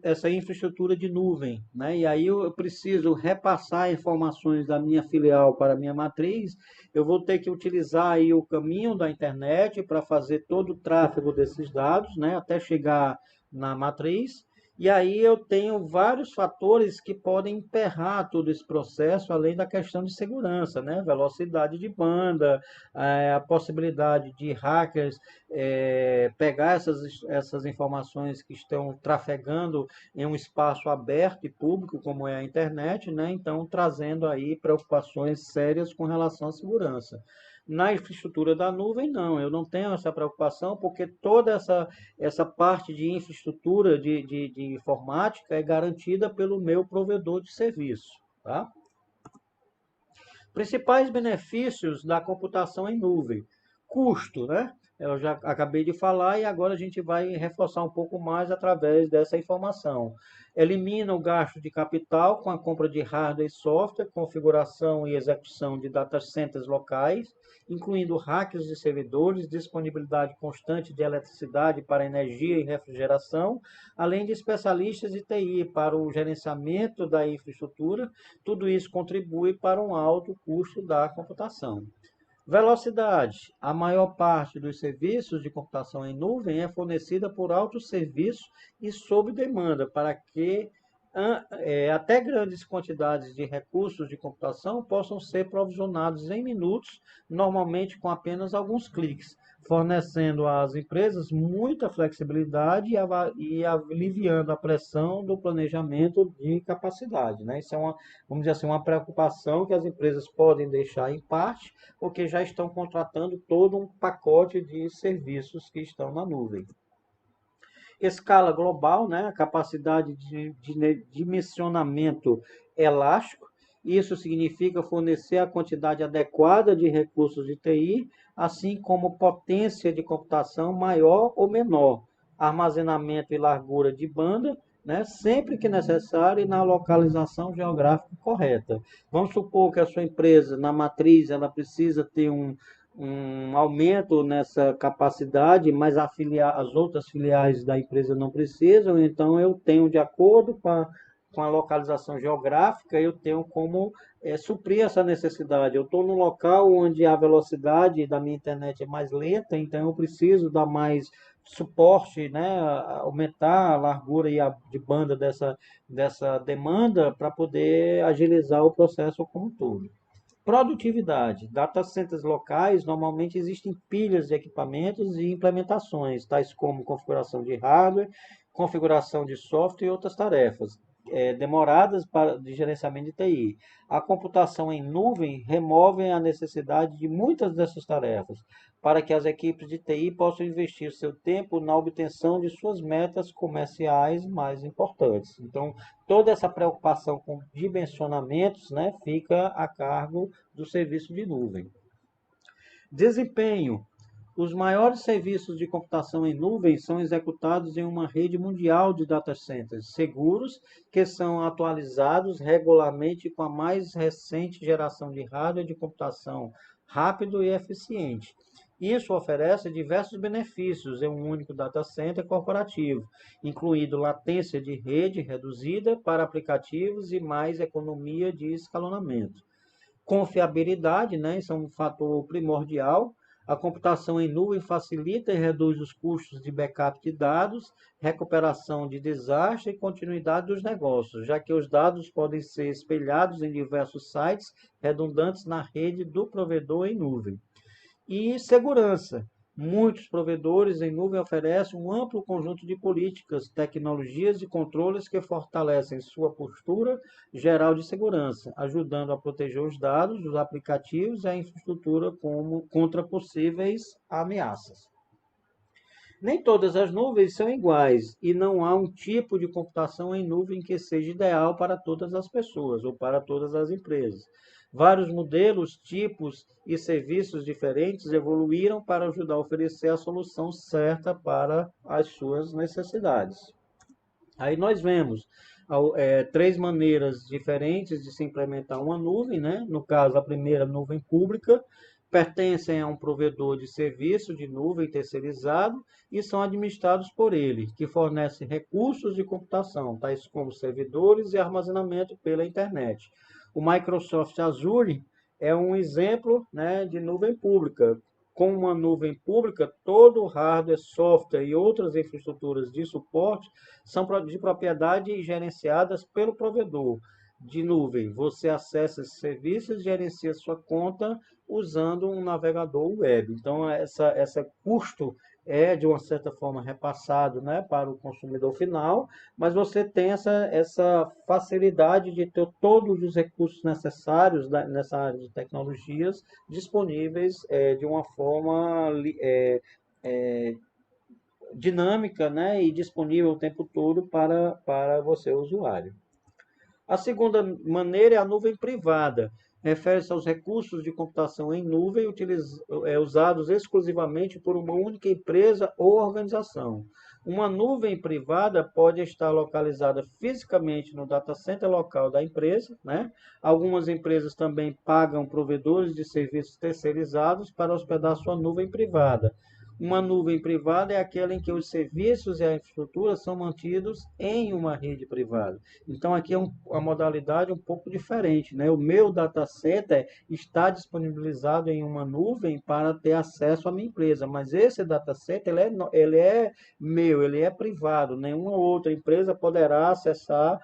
essa infraestrutura de nuvem, né? E aí eu preciso repassar informações da minha filial para a minha matriz, eu vou ter que utilizar aí o caminho da internet para fazer todo o tráfego desses dados, né, até chegar na matriz. E aí eu tenho vários fatores que podem emperrar todo esse processo, além da questão de segurança, né? Velocidade de banda, a possibilidade de hackers pegar essas informações que estão trafegando em um espaço aberto e público, como é a internet, né? Então, trazendo aí preocupações sérias com relação à segurança. Na infraestrutura da nuvem, não, eu não tenho essa preocupação, porque toda essa parte de infraestrutura de informática é garantida pelo meu provedor de serviço. Tá? Principais benefícios da computação em nuvem. Custo, né? Eu já acabei de falar e agora a gente vai reforçar um pouco mais através dessa informação. Elimina o gasto de capital com a compra de hardware e software, configuração e execução de data centers locais, incluindo hacks de servidores, disponibilidade constante de eletricidade para energia e refrigeração, além de especialistas de TI para o gerenciamento da infraestrutura. Tudo isso contribui para um alto custo da computação. Velocidade. A maior parte dos serviços de computação em nuvem é fornecida por autosserviço e sob demanda, para que até grandes quantidades de recursos de computação possam ser provisionados em minutos, normalmente com apenas alguns cliques, fornecendo às empresas muita flexibilidade e aliviando a pressão do planejamento de capacidade, né? Isso é vamos dizer assim, uma preocupação que as empresas podem deixar em parte, porque já estão contratando todo um pacote de serviços que estão na nuvem. Escala global, né? A capacidade de dimensionamento elástico. Isso significa fornecer a quantidade adequada de recursos de TI, assim como potência de computação maior ou menor, armazenamento e largura de banda, né, sempre que necessário e na localização geográfica correta. Vamos supor que a sua empresa, na matriz, ela precisa ter um aumento nessa capacidade, mas as outras filiais da empresa não precisam, então eu tenho, de acordo com a localização geográfica, eu tenho como suprir essa necessidade. Eu estou num local onde a velocidade da minha internet é mais lenta, então eu preciso dar mais suporte, né, aumentar a largura de banda dessa demanda para poder agilizar o processo como um todo. Produtividade. Data centers locais normalmente existem pilhas de equipamentos e implementações, tais como configuração de hardware, configuração de software e outras tarefas demoradas de gerenciamento de TI. A computação em nuvem remove a necessidade de muitas dessas tarefas, para que as equipes de TI possam investir seu tempo na obtenção de suas metas comerciais mais importantes. Então, toda essa preocupação com dimensionamentos, né, fica a cargo do serviço de nuvem. Desempenho. Os maiores serviços de computação em nuvem são executados em uma rede mundial de data centers seguros, que são atualizados regularmente com a mais recente geração de hardware de computação rápido e eficiente. Isso oferece diversos benefícios em um único data center corporativo, incluindo latência de rede reduzida para aplicativos e mais economia de escalonamento. Confiabilidade, né? Isso é um fator primordial. A computação em nuvem facilita e reduz os custos de backup de dados, recuperação de desastre e continuidade dos negócios, já que os dados podem ser espelhados em diversos sites redundantes na rede do provedor em nuvem. E segurança. Muitos provedores em nuvem oferecem um amplo conjunto de políticas, tecnologias e controles que fortalecem sua postura geral de segurança, ajudando a proteger os dados, os aplicativos e a infraestrutura contra possíveis ameaças. Nem todas as nuvens são iguais e não há um tipo de computação em nuvem que seja ideal para todas as pessoas ou para todas as empresas. Vários modelos, tipos e serviços diferentes evoluíram para ajudar a oferecer a solução certa para as suas necessidades. Aí nós vemos três maneiras diferentes de se implementar uma nuvem, né? No caso, a primeira, nuvem pública, pertencem a um provedor de serviço de nuvem terceirizado e são administrados por ele, que fornece recursos de computação, tais como servidores e armazenamento pela internet. O Microsoft Azure é um exemplo, né, de nuvem pública. Com uma nuvem pública, todo o hardware, software e outras infraestruturas de suporte são de propriedade gerenciadas pelo provedor de nuvem. Você acessa esses serviços e gerencia sua conta usando um navegador web. Então, essa custo é, de uma certa forma, repassado, né, para o consumidor final, mas você tem essa facilidade de ter todos os recursos necessários nessa área de tecnologias disponíveis de uma forma dinâmica, né, e disponível o tempo todo para você, usuário. A segunda maneira é a nuvem privada. Refere-se aos recursos de computação em nuvem usados exclusivamente por uma única empresa ou organização. Uma nuvem privada pode estar localizada fisicamente no data center local da empresa, né? Algumas empresas também pagam provedores de serviços terceirizados para hospedar sua nuvem privada. Uma nuvem privada é aquela em que os serviços e a infraestrutura são mantidos em uma rede privada. Então, aqui é uma modalidade um pouco diferente, né? O meu data center está disponibilizado em uma nuvem para ter acesso à minha empresa, mas esse data center ele é meu, ele é privado. Nenhuma outra empresa poderá acessar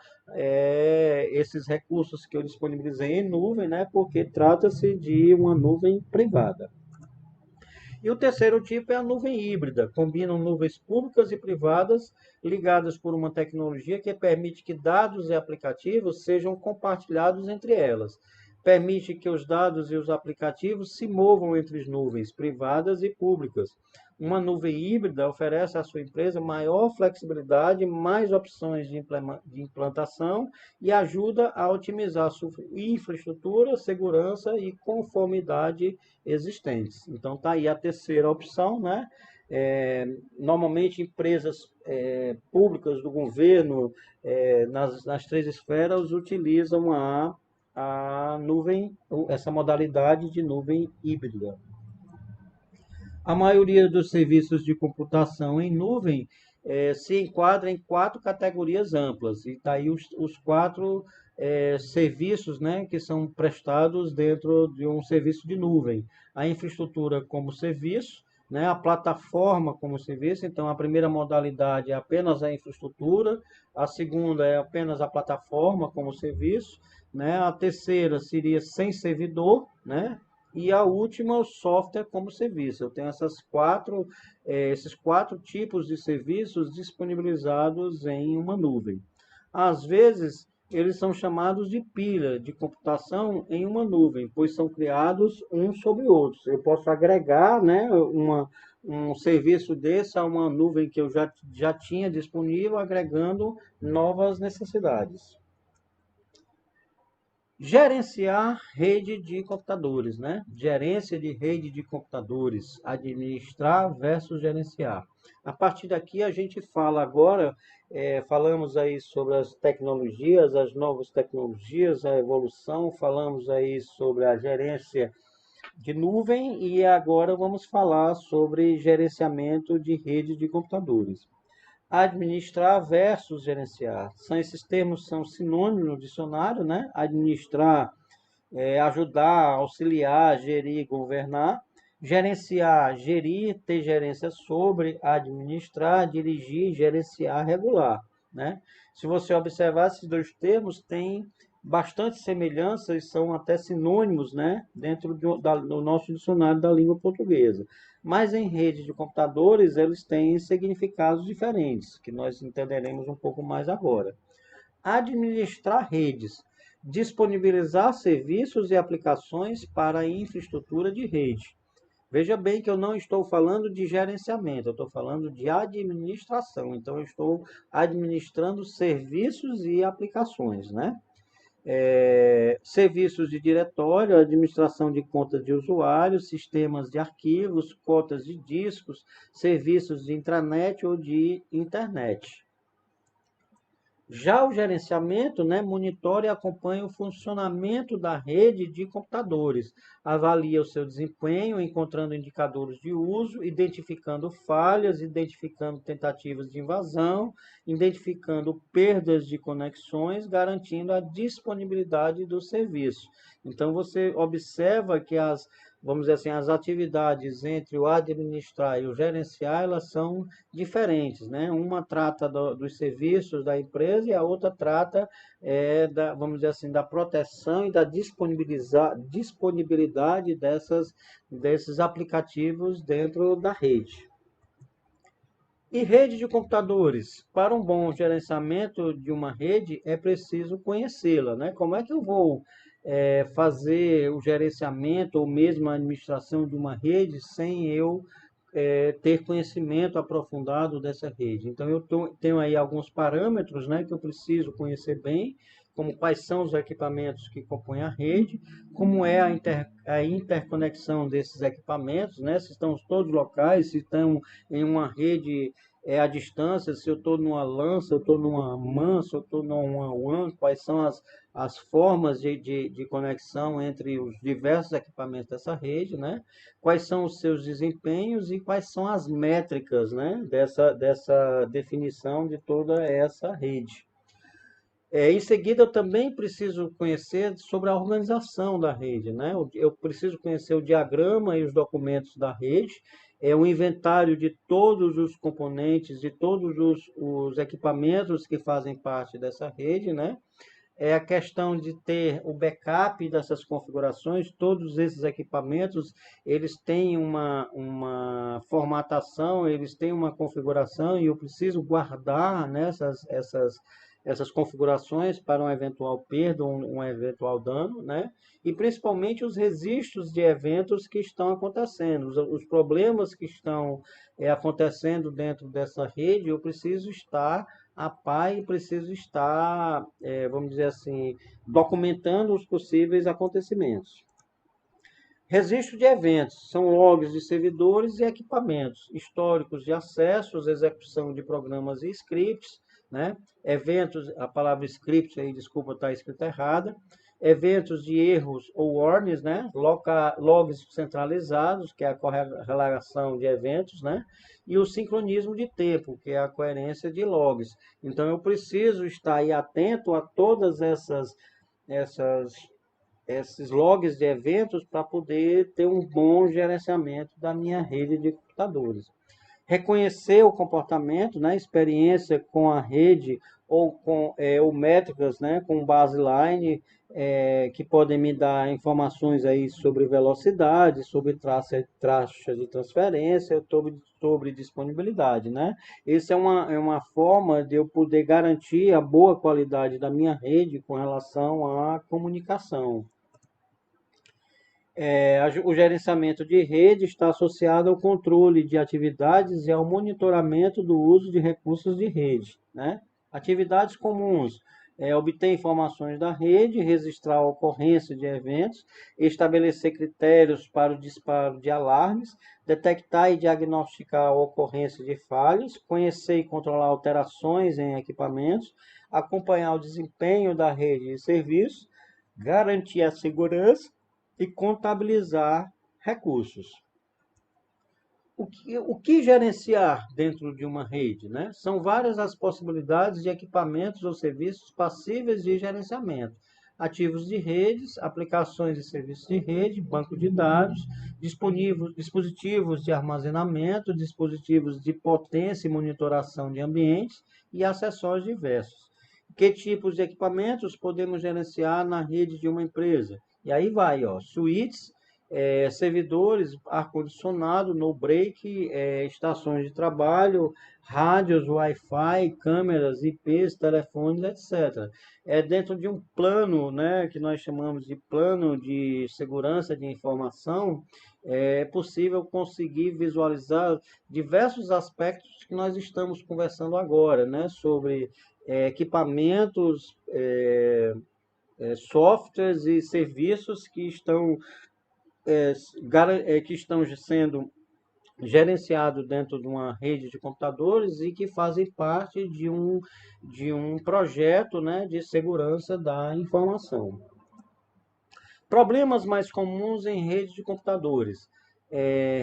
esses recursos que eu disponibilizei em nuvem, né? Porque trata-se de uma nuvem privada. E o terceiro tipo é a nuvem híbrida. Combinam nuvens públicas e privadas ligadas por uma tecnologia que permite que dados e aplicativos sejam compartilhados entre elas. Permite que os dados e os aplicativos se movam entre as nuvens privadas e públicas. Uma nuvem híbrida oferece à sua empresa maior flexibilidade, mais opções de implantação e ajuda a otimizar a sua infraestrutura, segurança e conformidade existentes. Então, está aí a terceira opção, né? Normalmente, empresas públicas do governo, nas três esferas, utilizam a nuvem, essa modalidade de nuvem híbrida. A maioria dos serviços de computação em nuvem se enquadra em 4 categorias amplas, e está aí os 4 serviços, né, que são prestados dentro de um serviço de nuvem. A infraestrutura como serviço, né, a plataforma como serviço. Então, a primeira modalidade é apenas a infraestrutura, a segunda é apenas a plataforma como serviço, né, a terceira seria sem servidor, né, e a última, o software como serviço. Eu tenho esses 4 tipos de serviços disponibilizados em uma nuvem. Às vezes, eles são chamados de pilha de computação em uma nuvem, pois são criados uns sobre outros. Eu posso agregar, né, um serviço desse a uma nuvem que eu já tinha disponível, agregando novas necessidades. Gerenciar rede de computadores, né? Gerência de rede de computadores, administrar versus gerenciar. A partir daqui a gente fala agora, falamos aí sobre as tecnologias, as novas tecnologias, a evolução, falamos aí sobre a gerência de nuvem e agora vamos falar sobre gerenciamento de rede de computadores. Administrar versus gerenciar. Esses termos são sinônimos no dicionário, né? Administrar ajudar, auxiliar, gerir, governar. Gerenciar, gerir, ter gerência sobre, administrar, dirigir, gerenciar, regular, né? Se você observar, esses 2 termos têm bastante semelhança e são até sinônimos, né, dentro do nosso dicionário da língua portuguesa. Mas em rede de computadores, eles têm significados diferentes, que nós entenderemos um pouco mais agora. Administrar redes, disponibilizar serviços e aplicações para a infraestrutura de rede. Veja bem que eu não estou falando de gerenciamento, eu estou falando de administração. Então, eu estou administrando serviços e aplicações, né? Serviços de diretório, administração de contas de usuários, sistemas de arquivos, cotas de discos, serviços de intranet ou de internet. Já o gerenciamento, né, monitora e acompanha o funcionamento da rede de computadores, avalia o seu desempenho, encontrando indicadores de uso, identificando falhas, identificando tentativas de invasão, identificando perdas de conexões, garantindo a disponibilidade do serviço. Então, você observa que vamos dizer assim, as atividades entre o administrar e o gerenciar, elas são diferentes, né? Uma trata dos serviços da empresa e a outra trata, vamos dizer assim, da proteção e da disponibilidade desses aplicativos dentro da rede. E rede de computadores? Para um bom gerenciamento de uma rede, é preciso conhecê-la, né? Como é que eu vou fazer o gerenciamento ou mesmo a administração de uma rede sem eu ter conhecimento aprofundado dessa rede? Então, eu tenho aí alguns parâmetros, né, que eu preciso conhecer bem, como quais são os equipamentos que compõem a rede, como é a interconexão desses equipamentos, né, se estão todos locais, se estão em uma rede à distância, se eu estou numa LAN, se eu estou numa MAN, se eu estou numa WAN, quais são as formas de conexão entre os diversos equipamentos dessa rede, né? Quais são os seus desempenhos e quais são as métricas, né, dessa definição de toda essa rede. Em seguida, eu também preciso conhecer sobre a organização da rede, né? Eu preciso conhecer o diagrama e os documentos da rede, o inventário de todos os componentes, de todos os equipamentos que fazem parte dessa rede, né? A questão de ter o backup dessas configurações. Todos esses equipamentos, eles têm uma formatação, eles têm uma configuração e eu preciso guardar, né, essas configurações para uma eventual perda ou um eventual dano, né? E principalmente os registros de eventos que estão acontecendo, os problemas que estão acontecendo dentro dessa rede, eu preciso estar a par e preciso estar, vamos dizer assim, documentando os possíveis acontecimentos. Registro de eventos são logs de servidores e equipamentos, históricos de acessos, execução de programas e scripts, né? Eventos, a palavra script aí, desculpa, está escrita errada. Eventos de erros ou warnings, né? Logs centralizados, que é a correlação de eventos, né? E o sincronismo de tempo, que é a coerência de logs. Então, eu preciso estar aí atento a todas esses logs de eventos para poder ter um bom gerenciamento da minha rede de computadores. Reconhecer o comportamento, né, experiência com a rede ou com ou métricas, né, com baseline, que podem me dar informações aí sobre velocidade, sobre taxa de transferência, sobre disponibilidade, né? Essa é uma forma de eu poder garantir a boa qualidade da minha rede com relação à comunicação. O gerenciamento de rede está associado ao controle de atividades e ao monitoramento do uso de recursos de rede, né? Atividades comuns: obter informações da rede, registrar a ocorrência de eventos, estabelecer critérios para o disparo de alarmes, detectar e diagnosticar a ocorrência de falhas, conhecer e controlar alterações em equipamentos, acompanhar o desempenho da rede de serviços, garantir a segurança e contabilizar recursos. O que gerenciar dentro de uma rede, né? São várias as possibilidades de equipamentos ou serviços passíveis de gerenciamento. Ativos de redes, aplicações e serviços de rede, banco de dados, dispositivos de armazenamento, dispositivos de potência e monitoração de ambientes e acessórios diversos. Que tipos de equipamentos podemos gerenciar na rede de uma empresa? E aí vai, ó, suítes, servidores, ar-condicionado, no-break, estações de trabalho, rádios, Wi-Fi, câmeras, IPs, telefones, etc. Dentro de um plano, né, que nós chamamos de plano de segurança de informação, é possível conseguir visualizar diversos aspectos que nós estamos conversando agora, né, sobre equipamentos, softwares e serviços que estão sendo gerenciados dentro de uma rede de computadores e que fazem parte de um projeto, né, de segurança da informação. Problemas mais comuns em rede de computadores: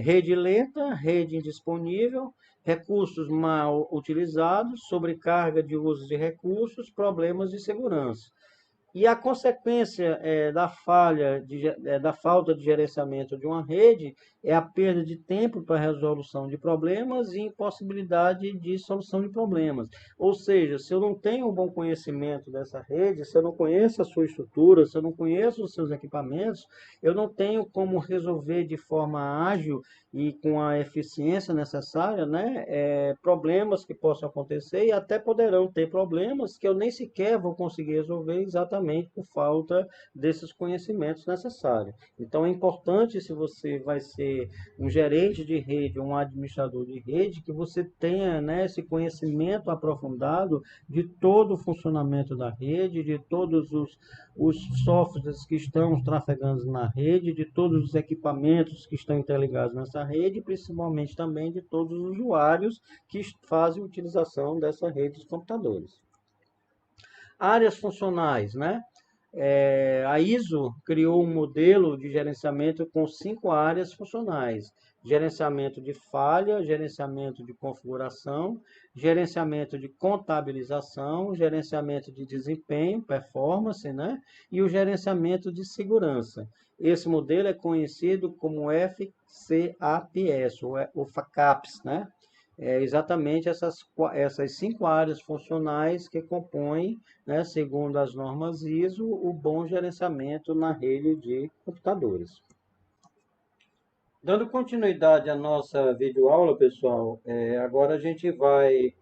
rede lenta, rede indisponível, recursos mal utilizados, sobrecarga de uso de recursos, problemas de segurança. E a consequência da falta de gerenciamento de uma rede é a perda de tempo para a resolução de problemas e impossibilidade de solução de problemas. Ou seja, se eu não tenho um bom conhecimento dessa rede, se eu não conheço a sua estrutura, se eu não conheço os seus equipamentos, eu não tenho como resolver de forma ágil e com a eficiência necessária, né, problemas que possam acontecer e até poderão ter problemas que eu nem sequer vou conseguir resolver exatamente por falta desses conhecimentos necessários. Então é importante, se você vai ser um gerente de rede, um administrador de rede, que você tenha, né, esse conhecimento aprofundado de todo o funcionamento da rede, de todos os softwares que estão trafegando na rede, de todos os equipamentos que estão interligados nessa rede, principalmente também de todos os usuários que fazem utilização dessa rede de computadores. Áreas funcionais, né? A ISO criou um modelo de gerenciamento com 5 áreas funcionais: gerenciamento de falha, gerenciamento de configuração, gerenciamento de contabilização, gerenciamento de desempenho, performance, né? E o gerenciamento de segurança. Esse modelo é conhecido como FCAPS, ou FACAPS, né? Exatamente essas 5 áreas funcionais que compõem, né, segundo as normas ISO, o bom gerenciamento na rede de computadores. Dando continuidade à nossa videoaula, pessoal, agora a gente vai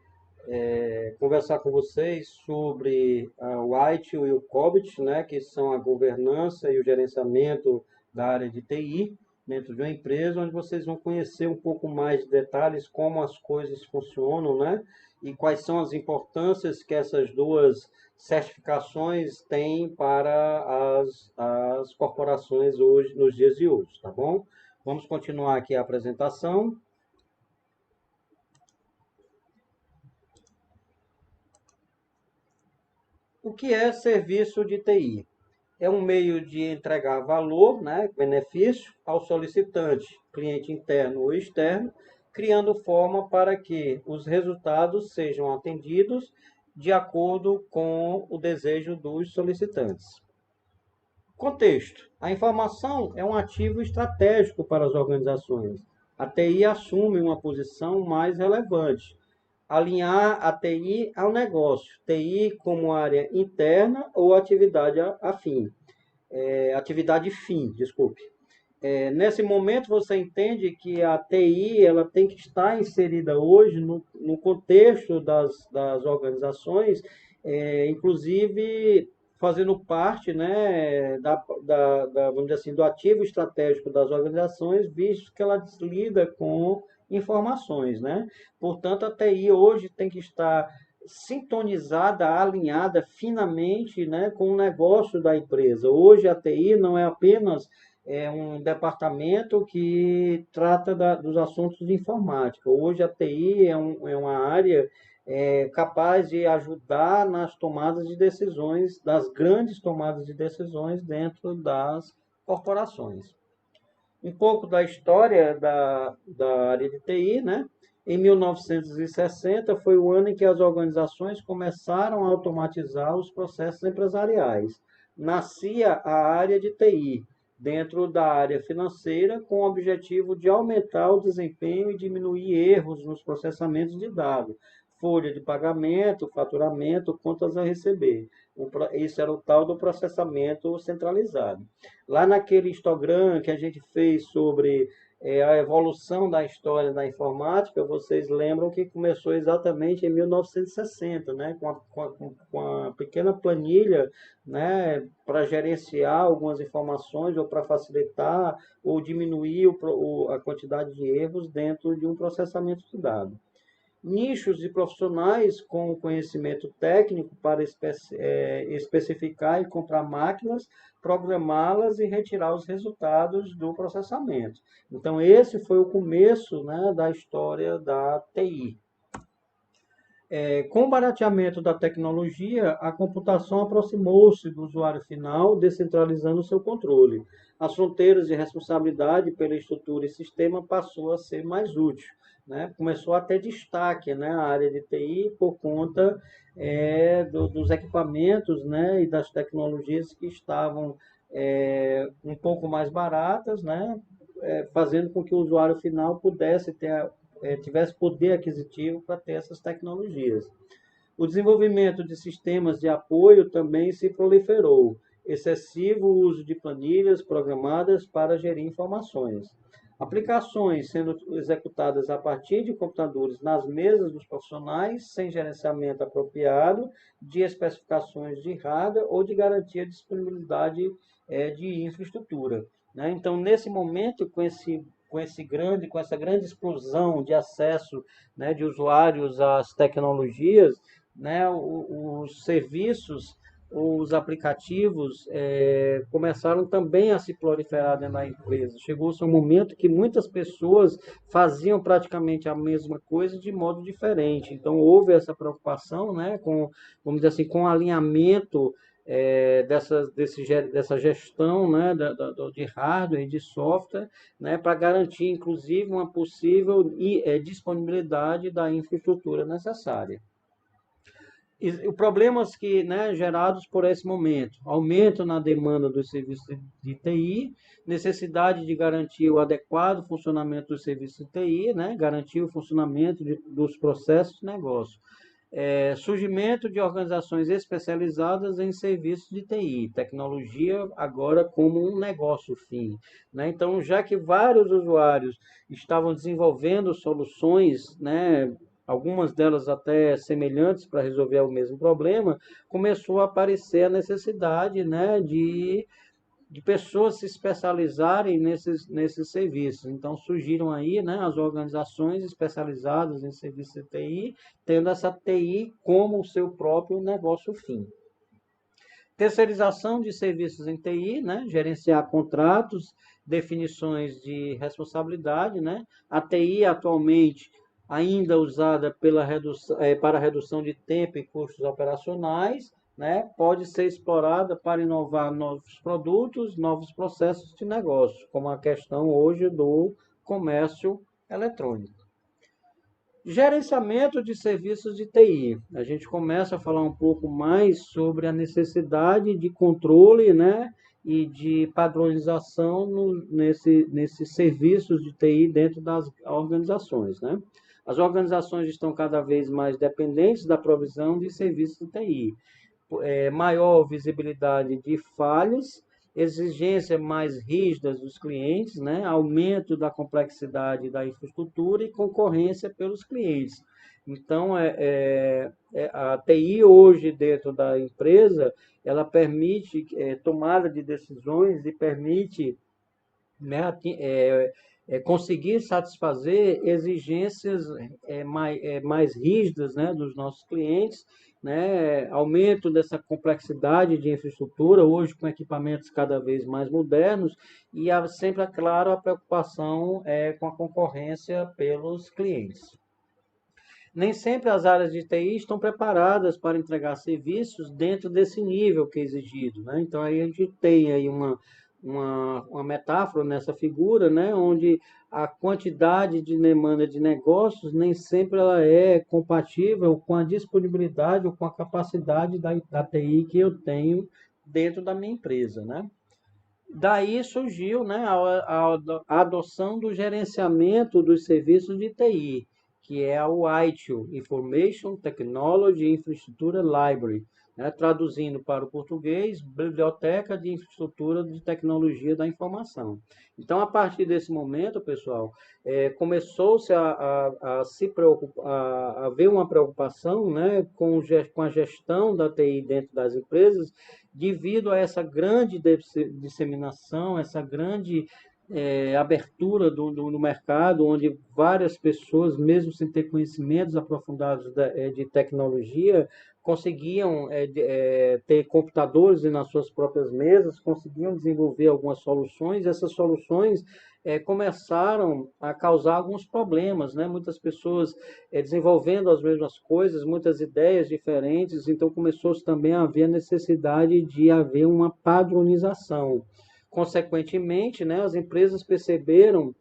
conversar com vocês sobre o White e o COBIT, né, que são a governança e o gerenciamento da área de TI dentro de uma empresa, onde vocês vão conhecer um pouco mais de detalhes, como as coisas funcionam, né, e quais são as importâncias que essas duas certificações têm para as corporações hoje, nos dias de hoje, tá bom? Vamos continuar aqui a apresentação. O que é serviço de TI? É um meio de entregar valor, né, benefício, ao solicitante, cliente interno ou externo, criando forma para que os resultados sejam atendidos de acordo com o desejo dos solicitantes. Contexto. A informação é um ativo estratégico para as organizações. A TI assume uma posição mais relevante. Alinhar a TI ao negócio. TI como área interna ou atividade afim. Atividade fim, desculpe. Nesse momento você entende que a TI ela tem que estar inserida hoje no contexto das organizações, inclusive fazendo parte, né, vamos dizer assim, do ativo estratégico das organizações, visto que ela lida com informações, né? Portanto, a TI hoje tem que estar sintonizada, alinhada finamente, né, com o negócio da empresa. Hoje a TI não é apenas um departamento que trata dos assuntos de informática. Hoje a TI é uma área capaz de ajudar nas tomadas de decisões, das grandes tomadas de decisões dentro das corporações. Um pouco da história da área de TI, né? Em 1960 foi o ano em que as organizações começaram a automatizar os processos empresariais. Nascia a área de TI, dentro da área financeira, com o objetivo de aumentar o desempenho e diminuir erros nos processamentos de dados, folha de pagamento, faturamento, contas a receber. Isso era o tal do processamento centralizado. Lá naquele histogram que a gente fez sobre a evolução da história da informática, vocês lembram que começou exatamente em 1960, né, com a pequena planilha, né, para gerenciar algumas informações ou para facilitar ou diminuir a quantidade de erros dentro de um processamento de dados. Nichos de profissionais com conhecimento técnico para especificar e comprar máquinas, programá-las e retirar os resultados do processamento. Então, esse foi o começo, né, da história da TI. Com o barateamento da tecnologia, a computação aproximou-se do usuário final, descentralizando seu controle. As fronteiras de responsabilidade pela estrutura e sistema passou a ser mais útil, né? Começou a ter destaque, né, a área de TI por conta dos equipamentos, né, e das tecnologias que estavam um pouco mais baratas, né, fazendo com que o usuário final pudesse tivesse poder aquisitivo para ter essas tecnologias. O desenvolvimento de sistemas de apoio também se proliferou. Excessivo uso de planilhas programadas para gerir informações. Aplicações sendo executadas a partir de computadores nas mesas dos profissionais, sem gerenciamento apropriado de especificações de hardware ou de garantia de disponibilidade de infraestrutura, né? Então, nesse momento, com essa grande explosão de acesso, né, de usuários às tecnologias, né, os serviços, os aplicativos começaram também a se proliferar dentro da empresa. Chegou-se um momento que muitas pessoas faziam praticamente a mesma coisa de modo diferente. Então, houve essa preocupação, né, vamos dizer assim, com o alinhamento dessa gestão, né, de hardware e de software, né, para garantir, inclusive, uma possível disponibilidade da infraestrutura necessária. E problemas gerados por esse momento: aumento na demanda dos serviços de TI, necessidade de garantir o adequado funcionamento dos serviços de TI, né, garantir o funcionamento dos processos de negócio. Surgimento de organizações especializadas em serviços de TI, tecnologia agora como um negócio fim, né? Então, já que vários usuários estavam desenvolvendo soluções, né, algumas delas até semelhantes para resolver o mesmo problema, começou a aparecer a necessidade, né, de pessoas se especializarem nesses serviços. Então, surgiram aí, né, as organizações especializadas em serviços de TI, tendo essa TI como o seu próprio negócio fim. Terceirização de serviços em TI, né, gerenciar contratos, definições de responsabilidade, né. A TI atualmente ainda usada para redução de tempo e custos operacionais, né, pode ser explorada para inovar novos produtos, novos processos de negócio, como a questão hoje do comércio eletrônico. Gerenciamento de serviços de TI. A gente começa a falar um pouco mais sobre a necessidade de controle, né, e de padronização nesses serviços de TI dentro das organizações, né? As organizações estão cada vez mais dependentes da provisão de serviços de TI. Maior visibilidade de falhas, exigências mais rígidas dos clientes, né? Aumento da complexidade da infraestrutura e concorrência pelos clientes. Então, a TI hoje dentro da empresa, ela permite tomada de decisões e permite, né, conseguir satisfazer exigências mais rígidas, né, dos nossos clientes, né, aumento dessa complexidade de infraestrutura, hoje com equipamentos cada vez mais modernos, e sempre, é claro, a preocupação com a concorrência pelos clientes. Nem sempre as áreas de TI estão preparadas para entregar serviços dentro desse nível que é exigido, né? Então, aí a gente tem aí uma metáfora nessa figura, né, onde a quantidade de demanda de negócios nem sempre ela é compatível com a disponibilidade ou com a capacidade da TI que eu tenho dentro da minha empresa, né? Daí surgiu, né, a adoção do gerenciamento dos serviços de TI, que é o ITIL, Information Technology Infrastructure Library, né, traduzindo para o português, Biblioteca de Infraestrutura de Tecnologia da Informação. Então, a partir desse momento, pessoal, começou-se a se preocupar, a haver uma preocupação, né, com a gestão da TI dentro das empresas, devido a essa grande disseminação, essa grande abertura do mercado, onde várias pessoas, mesmo sem ter conhecimentos aprofundados de tecnologia, conseguiam ter computadores nas suas próprias mesas, conseguiam desenvolver algumas soluções, e essas soluções começaram a causar alguns problemas, né? Muitas pessoas desenvolvendo as mesmas coisas, muitas ideias diferentes, então começou-se também a haver a necessidade de haver uma padronização. Consequentemente, né, as empresas perceberam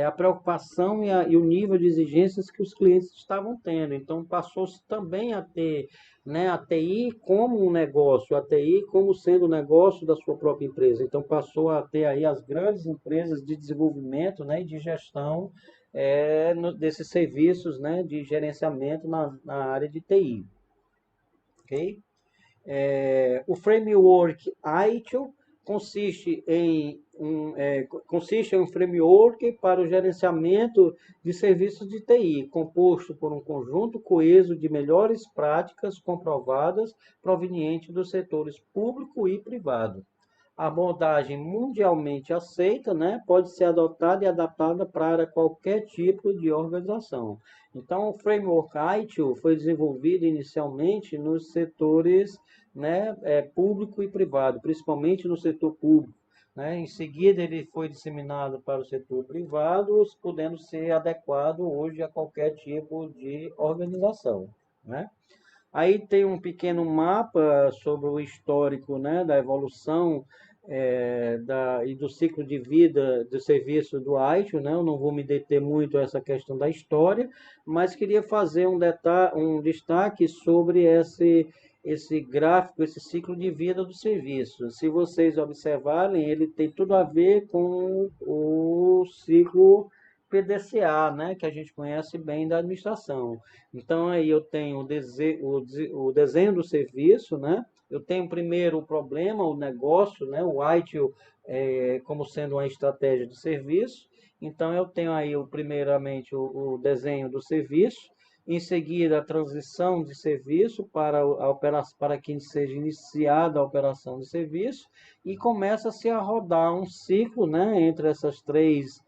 a preocupação e o nível de exigências que os clientes estavam tendo. Então, passou-se também a ter, né, a TI como um negócio, a TI como sendo o negócio da sua própria empresa. Então, passou a ter aí as grandes empresas de desenvolvimento, né, e de gestão desses serviços, né, de gerenciamento na área de TI. Okay? O framework ITIL consiste em um framework para o gerenciamento de serviços de TI, composto por um conjunto coeso de melhores práticas comprovadas provenientes dos setores público e privado. A abordagem mundialmente aceita, né, pode ser adotada e adaptada para qualquer tipo de organização. Então, o framework ITIL foi desenvolvido inicialmente nos setores, né, público e privado, principalmente no setor público, né? Em seguida, ele foi disseminado para o setor privado, podendo ser adequado hoje a qualquer tipo de organização, né? Aí tem um pequeno mapa sobre o histórico, né, da evolução e do ciclo de vida do serviço do ITIL, né? Eu não vou me deter muito a essa questão da história, mas queria fazer um destaque sobre esse gráfico, esse ciclo de vida do serviço. Se vocês observarem, ele tem tudo a ver com o ciclo PDCA, né, que a gente conhece bem da administração. Então, aí eu tenho o desenho do serviço, né? Eu tenho primeiro o problema, o negócio, né? O ITIL como sendo uma estratégia de serviço. Então, eu tenho aí primeiramente o desenho do serviço. Em seguida, a transição de serviço para que seja iniciada a operação de serviço e começa-se a rodar um ciclo, né, entre essas três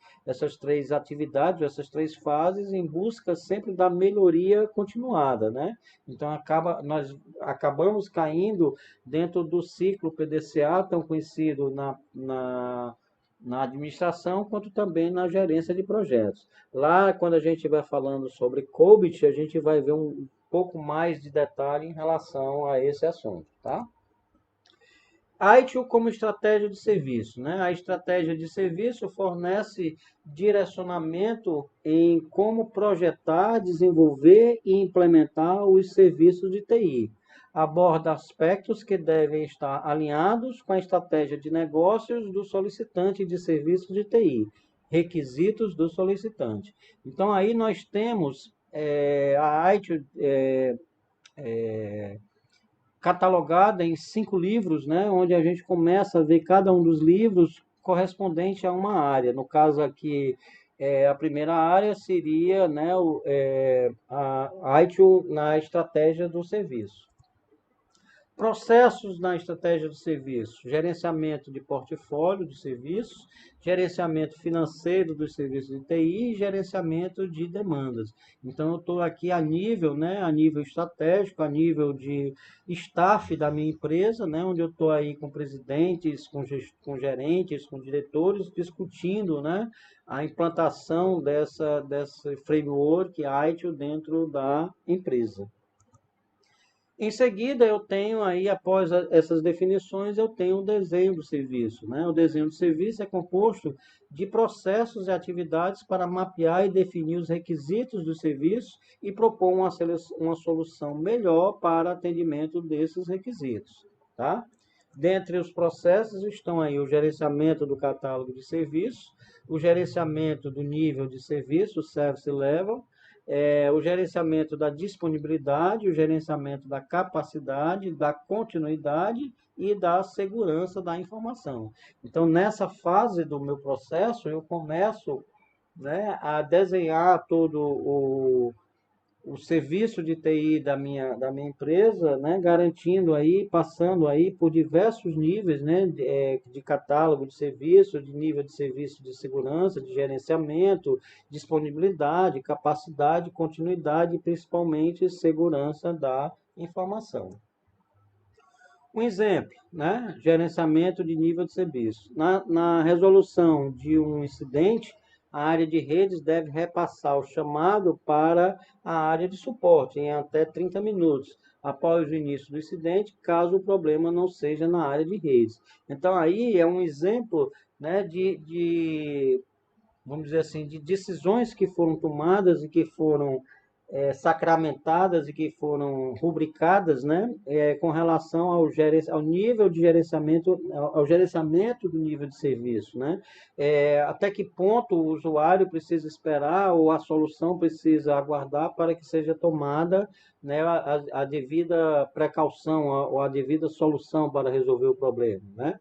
atividades, essas três fases, em busca sempre da melhoria continuada, né? Então, nós acabamos caindo dentro do ciclo PDCA, tão conhecido na administração, quanto também na gerência de projetos. Lá, quando a gente estiver falando sobre COBIT, a gente vai ver um pouco mais de detalhe em relação a esse assunto, tá? ITIL como estratégia de serviço, né? A estratégia de serviço fornece direcionamento em como projetar, desenvolver e implementar os serviços de TI. Aborda aspectos que devem estar alinhados com a estratégia de negócios do solicitante de serviços de TI, requisitos do solicitante. Então, aí nós temos a ITIL catalogada em 5 livros, né, onde a gente começa a ver cada um dos livros correspondente a uma área. No caso aqui, a primeira área seria, né, a ITIL na estratégia do serviço. Processos na estratégia do serviço: gerenciamento de portfólio de serviços, gerenciamento financeiro dos serviços de TI e gerenciamento de demandas. Então, eu estou aqui a nível, né, a nível estratégico, a nível de staff da minha empresa, né, onde eu estou aí com presidentes, com gerentes, com diretores, discutindo, né, a implantação dessa framework ITIL dentro da empresa. Em seguida, eu tenho aí, após essas definições, eu tenho o desenho do serviço, né? O desenho do serviço é composto de processos e atividades para mapear e definir os requisitos do serviço e propor uma solução melhor para atendimento desses requisitos, tá? Dentre os processos estão aí o gerenciamento do catálogo de serviços, o gerenciamento do nível de serviço, o Service Level, o gerenciamento da disponibilidade, o gerenciamento da capacidade, da continuidade e da segurança da informação. Então, nessa fase do meu processo, eu começo, né, a desenhar todo o serviço de TI da minha empresa, né, garantindo aí, passando aí por diversos níveis, né, de catálogo de serviço, de nível de serviço de segurança, de gerenciamento, disponibilidade, capacidade, continuidade e principalmente segurança da informação. Um exemplo, né, gerenciamento de nível de serviço. Na resolução de um incidente, a área de redes deve repassar o chamado para a área de suporte em até 30 minutos, após o início do incidente, caso o problema não seja na área de redes. Então, aí é um exemplo, né, vamos dizer assim, de decisões que foram tomadas e que foram sacramentadas e que foram rubricadas, né, com relação ao nível de gerenciamento, ao gerenciamento do nível de serviço, né? Até que ponto o usuário precisa esperar ou a solução precisa aguardar para que seja tomada, né, a devida precaução ou a devida solução para resolver o problema, né?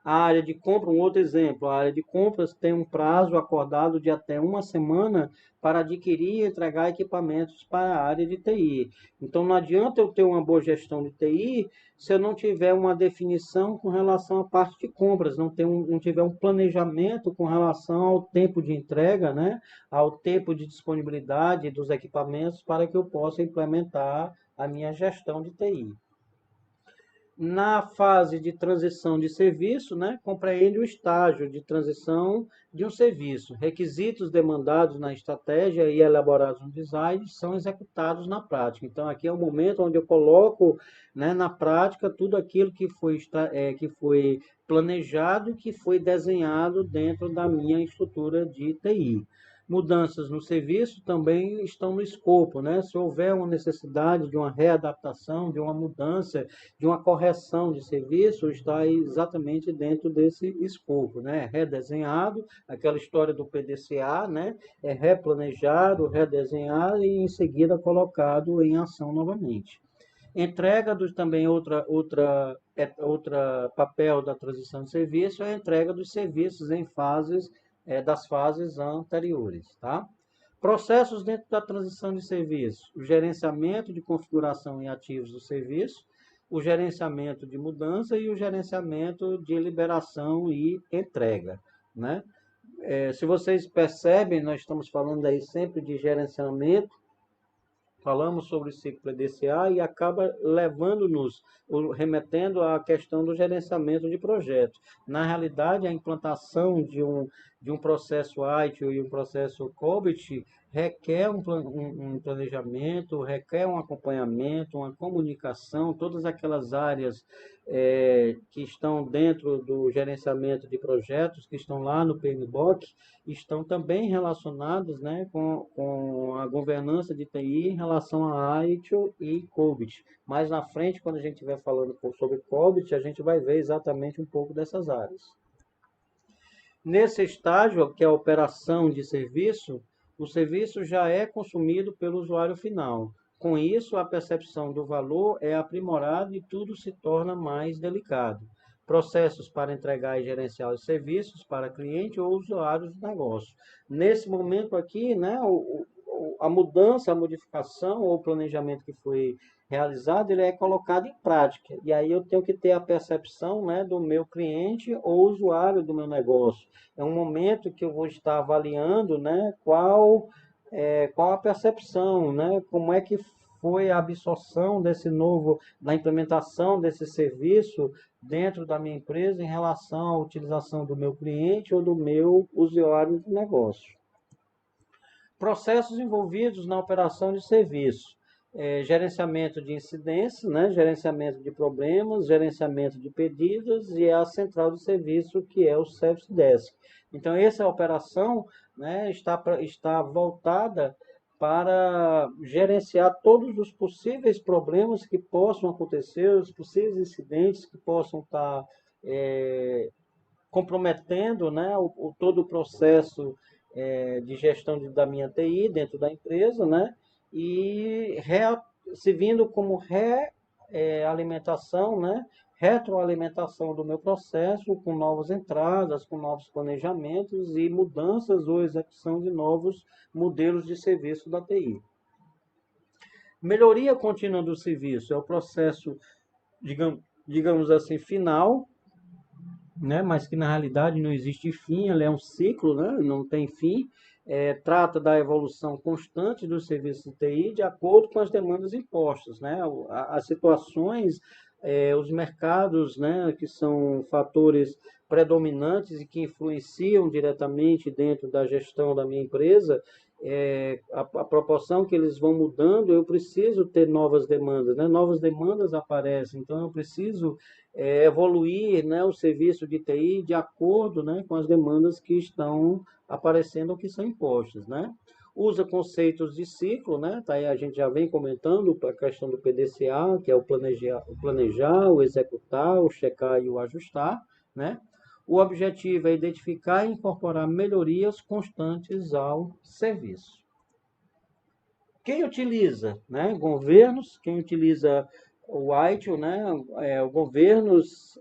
A área de compra, um outro exemplo, a área de compras tem um prazo acordado de até 1 semana para adquirir e entregar equipamentos para a área de TI. Então, não adianta eu ter uma boa gestão de TI se eu não tiver uma definição com relação à parte de compras, não tiver um planejamento com relação ao tempo de entrega, né, ao tempo de disponibilidade dos equipamentos para que eu possa implementar a minha gestão de TI. Na fase de transição de serviço, né, compreende o estágio de transição de um serviço. Requisitos demandados na estratégia e elaborados no design são executados na prática. Então, aqui é o momento onde eu coloco, né, na prática tudo aquilo que foi planejado e que foi desenhado dentro da minha estrutura de TI. Mudanças no serviço também estão no escopo, né? Se houver uma necessidade de uma readaptação, de uma mudança, de uma correção de serviço, está exatamente dentro desse escopo, né? Redesenhado, aquela história do PDCA, né? É replanejado, redesenhado e em seguida colocado em ação novamente. Entrega também outra papel da transição de serviço é a entrega dos serviços em das fases anteriores, tá? Processos dentro da transição de serviço, o gerenciamento de configuração em ativos do serviço, o gerenciamento de mudança e o gerenciamento de liberação e entrega, né? Se vocês percebem, nós estamos falando aí sempre de gerenciamento, falamos sobre o ciclo PDCA e acaba levando-nos, remetendo à questão do gerenciamento de projetos. Na realidade, a implantação de um processo ITIL e um processo COBIT requer um planejamento, requer um acompanhamento, uma comunicação, todas aquelas áreas que estão dentro do gerenciamento de projetos, que estão lá no PMBOK, estão também relacionados, né, com a governança de TI em relação a ITIL e COBIT. Mais na frente, quando a gente estiver falando sobre COBIT, a gente vai ver exatamente um pouco dessas áreas. Nesse estágio, que é a operação de serviço, o serviço já é consumido pelo usuário final. Com isso, a percepção do valor é aprimorada e tudo se torna mais delicado. Processos para entregar e gerenciar os serviços para cliente ou usuários do negócio. Nesse momento aqui, né, a mudança, a modificação ou o planejamento que foi realizado, ele é colocado em prática. E aí eu tenho que ter a percepção, né, do meu cliente ou usuário do meu negócio. É um momento que eu vou estar avaliando, né, qual a percepção, né, como é que foi a absorção da implementação desse serviço dentro da minha empresa em relação à utilização do meu cliente ou do meu usuário do negócio. Processos envolvidos na operação de serviço. Gerenciamento de incidências, né, gerenciamento de problemas, gerenciamento de pedidos e a central de serviço, que é o Service Desk. Então, essa operação, né, está voltada para gerenciar todos os possíveis problemas que possam acontecer, os possíveis incidentes que possam estar comprometendo, né, todo o processo de gestão da minha TI dentro da empresa, né, e servindo como realimentação, né, retroalimentação do meu processo com novas entradas, com novos planejamentos e mudanças ou execução de novos modelos de serviço da TI. Melhoria contínua do serviço é o processo, digamos assim, final, né, mas que na realidade não existe fim, ele é um ciclo, né, não tem fim. Trata da evolução constante do serviço de TI de acordo com as demandas impostas, né? As situações, os mercados, né, que são fatores predominantes e que influenciam diretamente dentro da gestão da minha empresa, a proporção que eles vão mudando, eu preciso ter novas demandas, né? Novas demandas aparecem, então eu preciso evoluir, né, o serviço de TI de acordo, né, com as demandas que estão aparecendo ou que são impostas, né? Usa conceitos de ciclo, né? Tá aí a gente já vem comentando a questão do PDCA, que é o planejar, o executar, o checar e o ajustar, né? O objetivo é identificar e incorporar melhorias constantes ao serviço. Quem utiliza, né? Governos, quem utiliza o ITIL, né? Governos,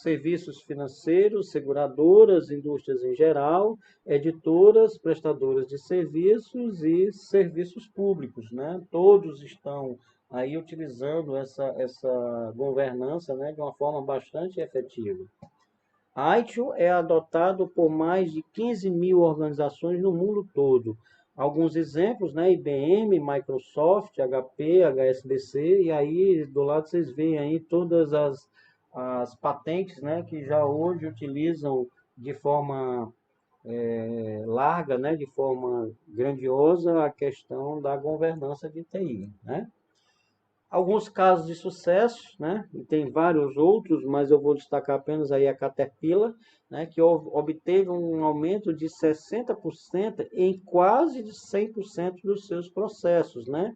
serviços financeiros, seguradoras, indústrias em geral, editoras, prestadoras de serviços e serviços públicos, né? Todos estão aí utilizando essa governança, né, de uma forma bastante efetiva. A ITIL é adotado por mais de 15 mil organizações no mundo todo. Alguns exemplos, né? IBM, Microsoft, HP, HSBC, e aí do lado vocês veem aí todas as patentes, né, que já hoje utilizam de forma larga, né, de forma grandiosa a questão da governança de TI, né? Alguns casos de sucesso, né? E tem vários outros, mas eu vou destacar apenas aí a Caterpillar, né? Que obteve um aumento de 60% em quase de 100% dos seus processos, né?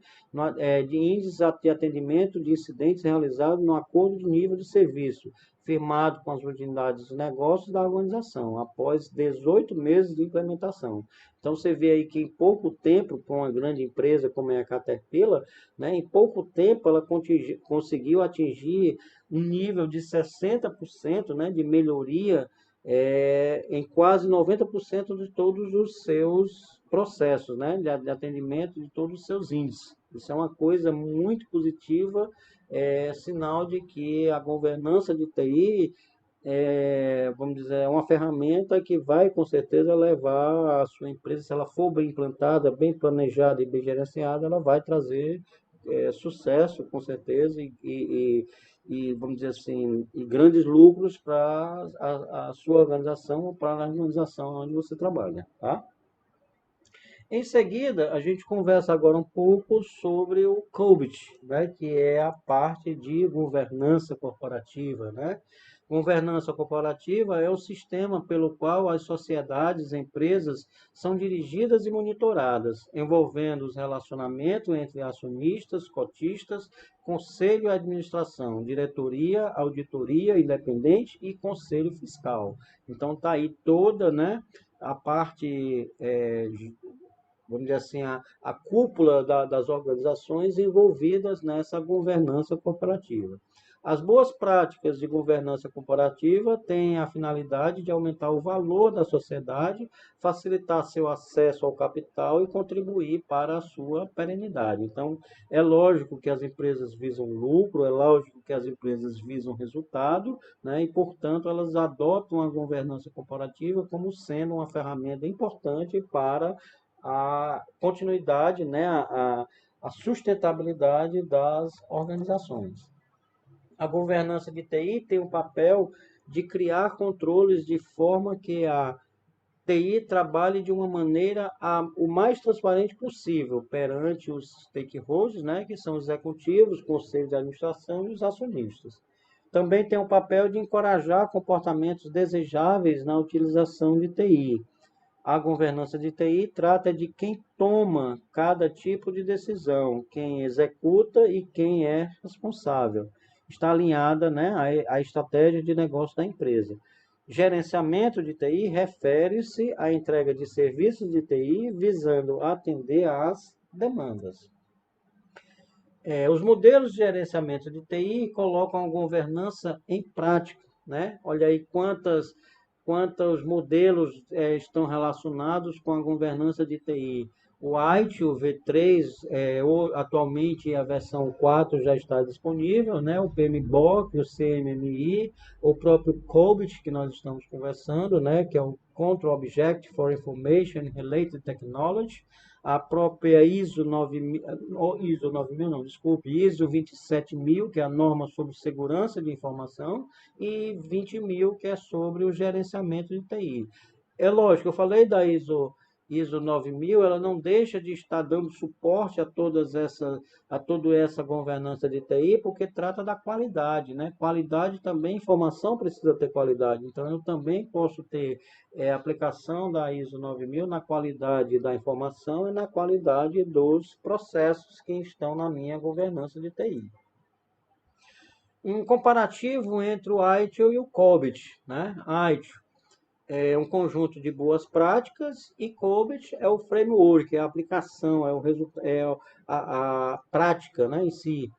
De índices de atendimento de incidentes realizados no acordo de nível de serviço, firmado com as unidades de negócios da organização, após 18 meses de implementação. Então, você vê aí que em pouco tempo, para uma grande empresa como é a Caterpillar, né, em pouco tempo ela conseguiu atingir um nível de 60%, né, de melhoria em quase 90% de todos os seus processos, né, de atendimento de todos os seus índices. Isso é uma coisa muito positiva, é sinal de que a governança de TI vamos dizer, é uma ferramenta que vai com certeza levar a sua empresa, se ela for bem implantada, bem planejada e bem gerenciada, ela vai trazer sucesso com certeza e, vamos dizer assim, e grandes lucros para a sua organização ou para a organização onde você trabalha, tá? Em seguida, a gente conversa agora um pouco sobre o COBIT, né, que é a parte de governança corporativa, né? Governança corporativa é o sistema pelo qual as sociedades e empresas são dirigidas e monitoradas, envolvendo os relacionamentos entre acionistas, cotistas, conselho e administração, diretoria, auditoria independente e conselho fiscal. Então, está aí toda, né, a parte vamos dizer assim, a cúpula das organizações envolvidas nessa governança corporativa. As boas práticas de governança corporativa têm a finalidade de aumentar o valor da sociedade, facilitar seu acesso ao capital e contribuir para a sua perenidade. Então, é lógico que as empresas visam lucro, é lógico que as empresas visam resultado, né, e, portanto, elas adotam a governança corporativa como sendo uma ferramenta importante para a continuidade, né, a sustentabilidade das organizações. A governança de TI tem o papel de criar controles de forma que a TI trabalhe de uma maneira o mais transparente possível perante os stakeholders, né, que são os executivos, conselhos de administração e os acionistas. Também tem o papel de encorajar comportamentos desejáveis na utilização de TI. A governança de TI trata de quem toma cada tipo de decisão, quem executa e quem é responsável. Está alinhada, né, à estratégia de negócio da empresa. Gerenciamento de TI refere-se à entrega de serviços de TI visando atender às demandas. Os modelos de gerenciamento de TI colocam a governança em prática, né? Olha aí quantos modelos estão relacionados com a governança de TI. O ITIL V3, atualmente a versão 4 já está disponível, né? O PMBOK, o CMMI, o próprio COBIT, que nós estamos conversando, né? Que é o Control Object for Information Related Technology, a própria ISO 27000, que é a norma sobre segurança de informação, e 20000, que é sobre o gerenciamento de TI. É lógico, eu falei da ISO 9000, ela não deixa de estar dando suporte a toda essa governança de TI, porque trata da qualidade, né? Qualidade também, informação precisa ter qualidade. Então, eu também posso ter aplicação da ISO 9000 na qualidade da informação e na qualidade dos processos que estão na minha governança de TI. Um comparativo entre o ITIL e o COBIT, né? ITIL é um conjunto de boas práticas e COBIT é o framework, é a aplicação, a prática, né, em si.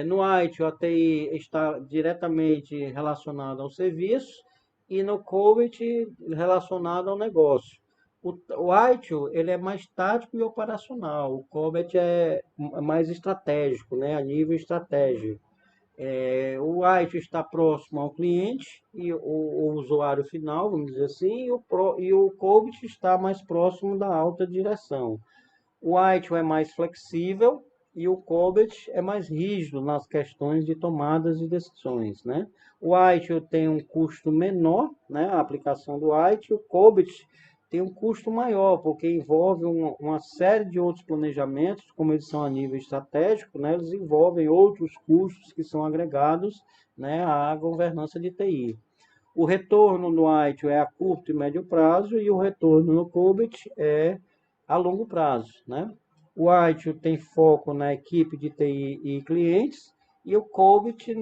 No ITIL, a TI está diretamente relacionada ao serviço e no COBIT relacionada ao negócio. O ITIL ele é mais tático e operacional, o COBIT é mais estratégico, né, a nível estratégico. O ITIL está próximo ao cliente e o usuário final, vamos dizer assim, e o COBIT está mais próximo da alta direção. O ITIL é mais flexível e o COBIT é mais rígido nas questões de tomadas de decisões, né? O ITIL tem um custo menor, né, a aplicação do ITIL, o COBIT tem um custo maior, porque envolve uma série de outros planejamentos, como eles são a nível estratégico, né, eles envolvem outros custos que são agregados, né, à governança de TI. O retorno no ITIL é a curto e médio prazo e o retorno no COBIT é a longo prazo, né? O ITIL tem foco na equipe de TI e clientes e o COBIT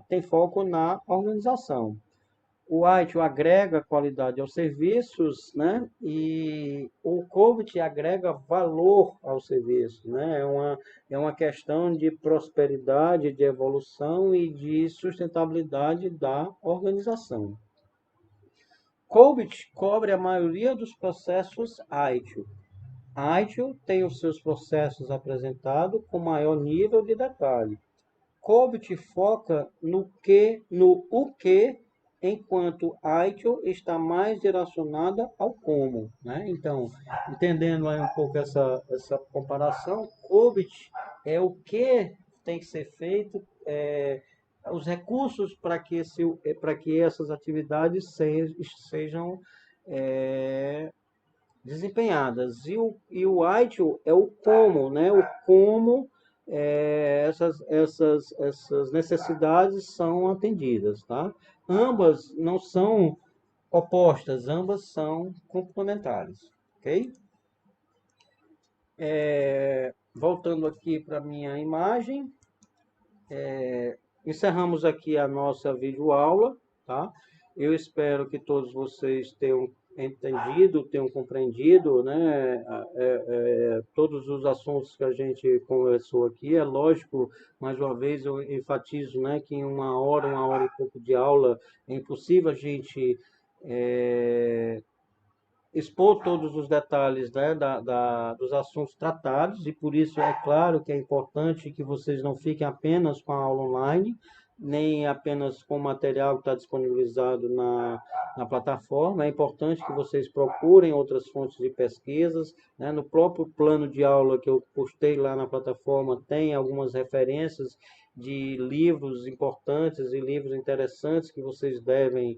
tem foco na organização. O ITIL agrega qualidade aos serviços, né? E o COBIT agrega valor aos serviços, né? É uma questão de prosperidade, de evolução e de sustentabilidade da organização. COBIT cobre a maioria dos processos ITIL. ITIL tem os seus processos apresentados com maior nível de detalhe. COBIT foca no o que, enquanto ITIL está mais direcionada ao como, né? Então, entendendo aí um pouco essa comparação, COBIT é o que tem que ser feito, os recursos para que essas atividades sejam desempenhadas. E o ITIL é o como, né? O como essas necessidades são atendidas, tá? Ambas não são opostas, ambas são complementares, ok? Voltando aqui para a minha imagem, encerramos aqui a nossa videoaula, tá? Eu espero que todos vocês tenham entendido, tenham compreendido, né, todos os assuntos que a gente conversou aqui. É lógico, mais uma vez eu enfatizo, né, que em uma hora e pouco de aula é impossível a gente expor todos os detalhes, né, dos assuntos tratados, e por isso é claro que é importante que vocês não fiquem apenas com a aula online, nem apenas com o material que está disponibilizado na plataforma. É importante que vocês procurem outras fontes de pesquisas, né? No próprio plano de aula que eu postei lá na plataforma, tem algumas referências de livros importantes e livros interessantes que vocês devem,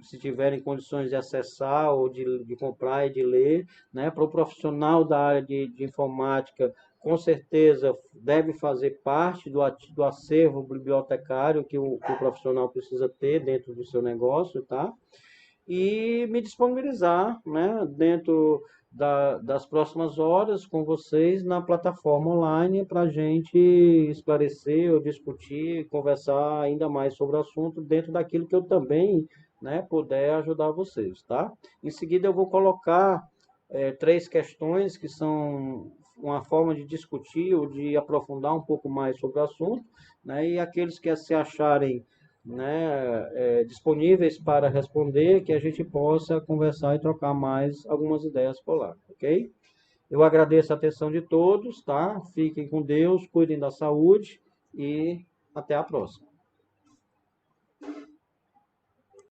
se tiverem condições de acessar ou de comprar e de ler, né? Para o profissional da área de informática, com certeza deve fazer parte do acervo bibliotecário que o profissional precisa ter dentro do seu negócio, tá? E me disponibilizar, né, dentro das próximas horas com vocês na plataforma online para a gente esclarecer ou discutir, conversar ainda mais sobre o assunto dentro daquilo que eu também, né, puder ajudar vocês, tá? Em seguida eu vou colocar 3 questões que são uma forma de discutir ou de aprofundar um pouco mais sobre o assunto, né? E aqueles que se acharem, né, disponíveis para responder, que a gente possa conversar e trocar mais algumas ideias por lá, ok? Eu agradeço a atenção de todos, tá? Fiquem com Deus, cuidem da saúde e até a próxima.